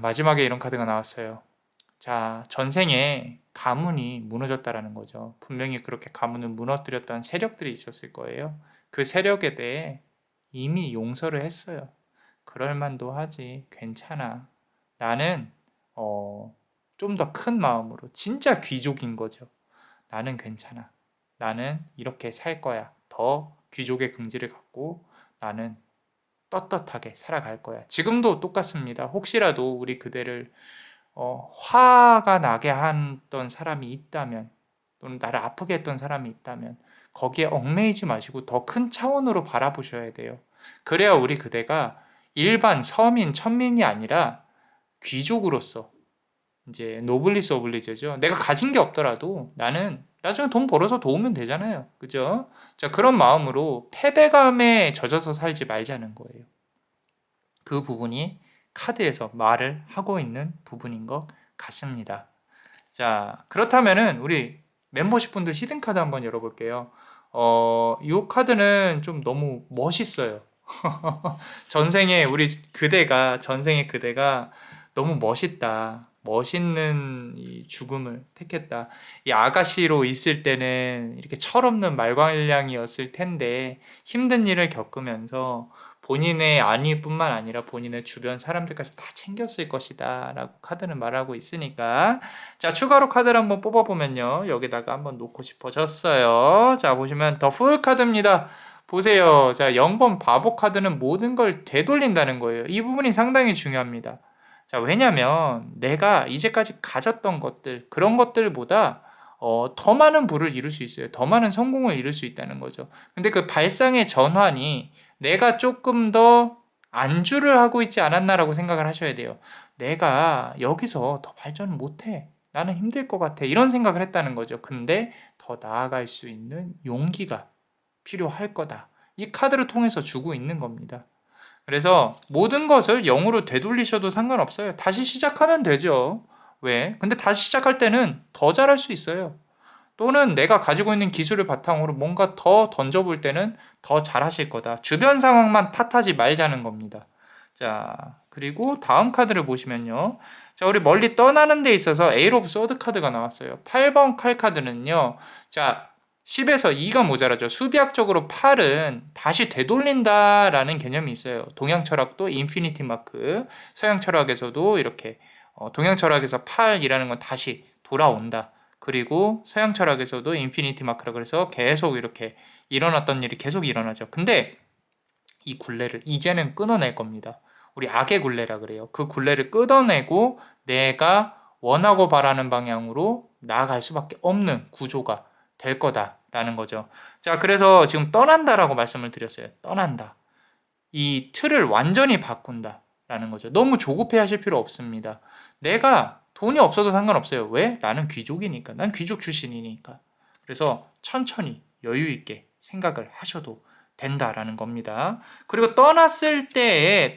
마지막에 이런 카드가 나왔어요. 자, 전생에 가문이 무너졌다라는 거죠. 분명히 그렇게 가문을 무너뜨렸던 세력들이 있었을 거예요. 그 세력에 대해 이미 용서를 했어요. 그럴 만도 하지. 괜찮아. 나는 좀 더 큰 마음으로 진짜 귀족인 거죠. 나는 괜찮아. 나는 이렇게 살 거야. 더 귀족의 긍지를 갖고 나는 떳떳하게 살아갈 거야. 지금도 똑같습니다. 혹시라도 우리 그대를 화가 나게 했던 사람이 있다면 또는 나를 아프게 했던 사람이 있다면 거기에 얽매이지 마시고 더 큰 차원으로 바라보셔야 돼요. 그래야 우리 그대가 일반 서민, 천민이 아니라 귀족으로서 이제 노블리스 오블리제죠. 내가 가진 게 없더라도 나는 나중에 돈 벌어서 도우면 되잖아요. 그죠? 자, 그런 마음으로 패배감에 젖어서 살지 말자는 거예요. 그 부분이 카드에서 말을 하고 있는 부분인 것 같습니다. 자, 그렇다면은 우리 멤버십 분들 히든 카드 한번 열어볼게요. 이 카드는 좀 너무 멋있어요. 전생의 그대가 너무 멋있다. 멋있는 이 죽음을 택했다. 이 아가씨로 있을 때는 이렇게 철없는 말괄량이었을 텐데 힘든 일을 겪으면서 본인의 안위뿐만 아니라 본인의 주변 사람들까지 다 챙겼을 것이다 라고 카드는 말하고 있으니까 자, 추가로 카드를 한번 뽑아보면요, 여기다가 한번 놓고 싶어졌어요. 자, 보시면 더 풀 카드입니다. 보세요. 자, 0번 바보 카드는 모든 걸 되돌린다는 거예요. 이 부분이 상당히 중요합니다. 자, 왜냐면 내가 이제까지 가졌던 것들, 그런 것들보다 더 많은 부를 이룰 수 있어요. 더 많은 성공을 이룰 수 있다는 거죠. 근데 그 발상의 전환이 내가 조금 더 안주를 하고 있지 않았나라고 생각을 하셔야 돼요. 내가 여기서 더 발전을 못해. 나는 힘들 것 같아. 이런 생각을 했다는 거죠. 근데 더 나아갈 수 있는 용기가 필요할 거다. 이 카드를 통해서 주고 있는 겁니다. 그래서 모든 것을 0으로 되돌리셔도 상관없어요. 다시 시작하면 되죠. 왜? 근데 다시 시작할 때는 더 잘할 수 있어요. 또는 내가 가지고 있는 기술을 바탕으로 뭔가 더 던져볼 때는 더 잘하실 거다. 주변 상황만 탓하지 말자는 겁니다. 자, 그리고 다음 카드를 보시면요. 자, 우리 멀리 떠나는 데 있어서 에일 오브 소드 카드가 나왔어요. 8번 칼 카드는요. 자, 10에서 2가 모자라죠. 수비학적으로 8은 다시 되돌린다라는 개념이 있어요. 동양 철학도 인피니티 마크, 서양 철학에서도 이렇게 동양 철학에서 8이라는 건 다시 돌아온다. 그리고 서양 철학에서도 인피니티 마크라 그래서 계속 이렇게 일어났던 일이 계속 일어나죠. 근데 이 굴레를 이제는 끊어낼 겁니다. 우리 악의 굴레라 그래요. 그 굴레를 끊어내고 내가 원하고 바라는 방향으로 나아갈 수밖에 없는 구조가 될 거다라는 거죠. 자, 그래서 지금 떠난다라고 말씀을 드렸어요. 떠난다. 이 틀을 완전히 바꾼다라는 거죠. 너무 조급해 하실 필요 없습니다. 내가 돈이 없어도 상관없어요. 왜? 나는 귀족이니까. 난 귀족 출신이니까. 그래서 천천히 여유 있게 생각을 하셔도 된다라는 겁니다. 그리고 떠났을 때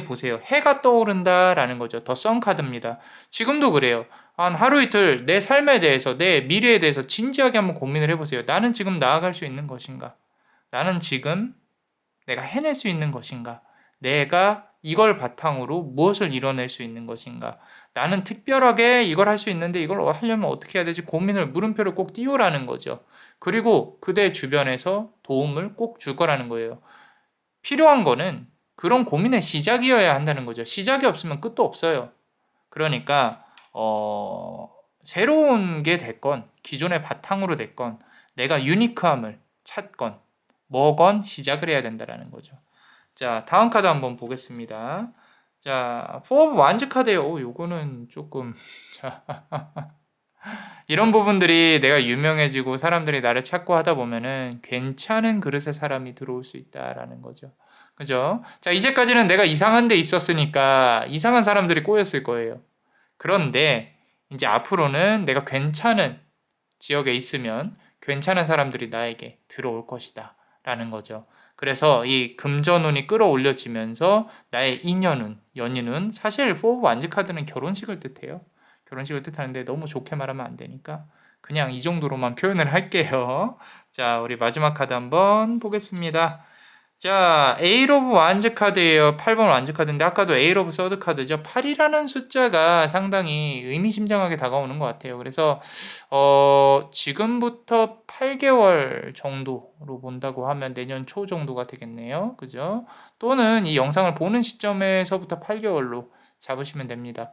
보세요. 해가 떠오른다라는 거죠. 더 선 카드입니다. 지금도 그래요. 한 하루 이틀 내 삶에 대해서, 내 미래에 대해서 진지하게 한번 고민을 해보세요. 나는 지금 나아갈 수 있는 것인가? 나는 지금 내가 해낼 수 있는 것인가? 내가 이걸 바탕으로 무엇을 이뤄낼 수 있는 것인가? 나는 특별하게 이걸 할 수 있는데 이걸 하려면 어떻게 해야 되지? 고민을 물음표를 꼭 띄우라는 거죠. 그리고 그대 주변에서 도움을 꼭 줄 거라는 거예요. 필요한 거는 그런 고민의 시작이어야 한다는 거죠. 시작이 없으면 끝도 없어요. 그러니까 새로운 게 됐건 기존의 바탕으로 됐건 내가 유니크함을 찾건 뭐건 시작을 해야 된다는 거죠. 자, 다음 카드 한번 보겠습니다. 자, 4 of Wands 카드예요. 요거는 조금 자, 이런 부분들이 내가 유명해지고 사람들이 나를 찾고 하다 보면은 괜찮은 그릇의 사람이 들어올 수 있다라는 거죠. 그죠? 자, 이제까지는 내가 이상한 데 있었으니까 이상한 사람들이 꼬였을 거예요. 그런데 이제 앞으로는 내가 괜찮은 지역에 있으면 괜찮은 사람들이 나에게 들어올 것이다 라는 거죠. 그래서 이 금전운이 끌어올려지면서 나의 연인은 사실 4 of Wands 카드는 결혼식을 뜻해요. 결혼식을 뜻하는데 너무 좋게 말하면 안 되니까 그냥 이 정도로만 표현을 할게요. 자, 우리 마지막 카드 한번 보겠습니다. 자, 에잇 오브 완즈 카드예요. 8번 완즈 카드인데 아까도 에잇 오브 서드 카드죠. 8이라는 숫자가 상당히 의미심장하게 다가오는 것 같아요. 그래서 지금부터 8개월 정도로 본다고 하면 내년 초 정도가 되겠네요. 그죠? 또는 이 영상을 보는 시점에서부터 8개월로 잡으시면 됩니다.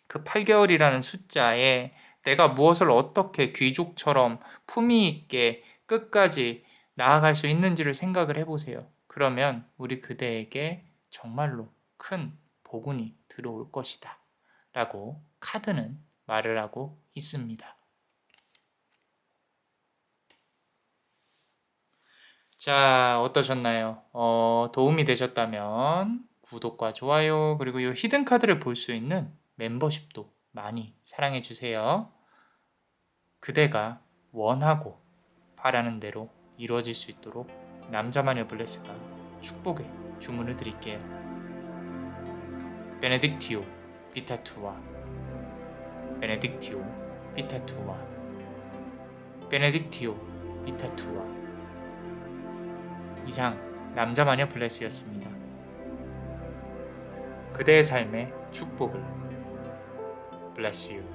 그 8개월이라는 숫자에 내가 무엇을 어떻게 귀족처럼 품위 있게 끝까지 나아갈 수 있는지를 생각을 해보세요. 그러면 우리 그대에게 정말로 큰 복운이 들어올 것이다 라고 카드는 말을 하고 있습니다. 자, 어떠셨나요? 도움이 되셨다면 구독과 좋아요 그리고 이 히든 카드를 볼 수 있는 멤버십도 많이 사랑해 주세요. 그대가 원하고 바라는 대로 이루어질 수 있도록 남자마녀 블레스가 축복의 주문을 드릴게요. 베네딕티오 비타투아 베네딕티오 비타투아 베네딕티오 비타투아 이상 남자마녀 블레스였습니다. 그대의 삶의 축복을 Bless you.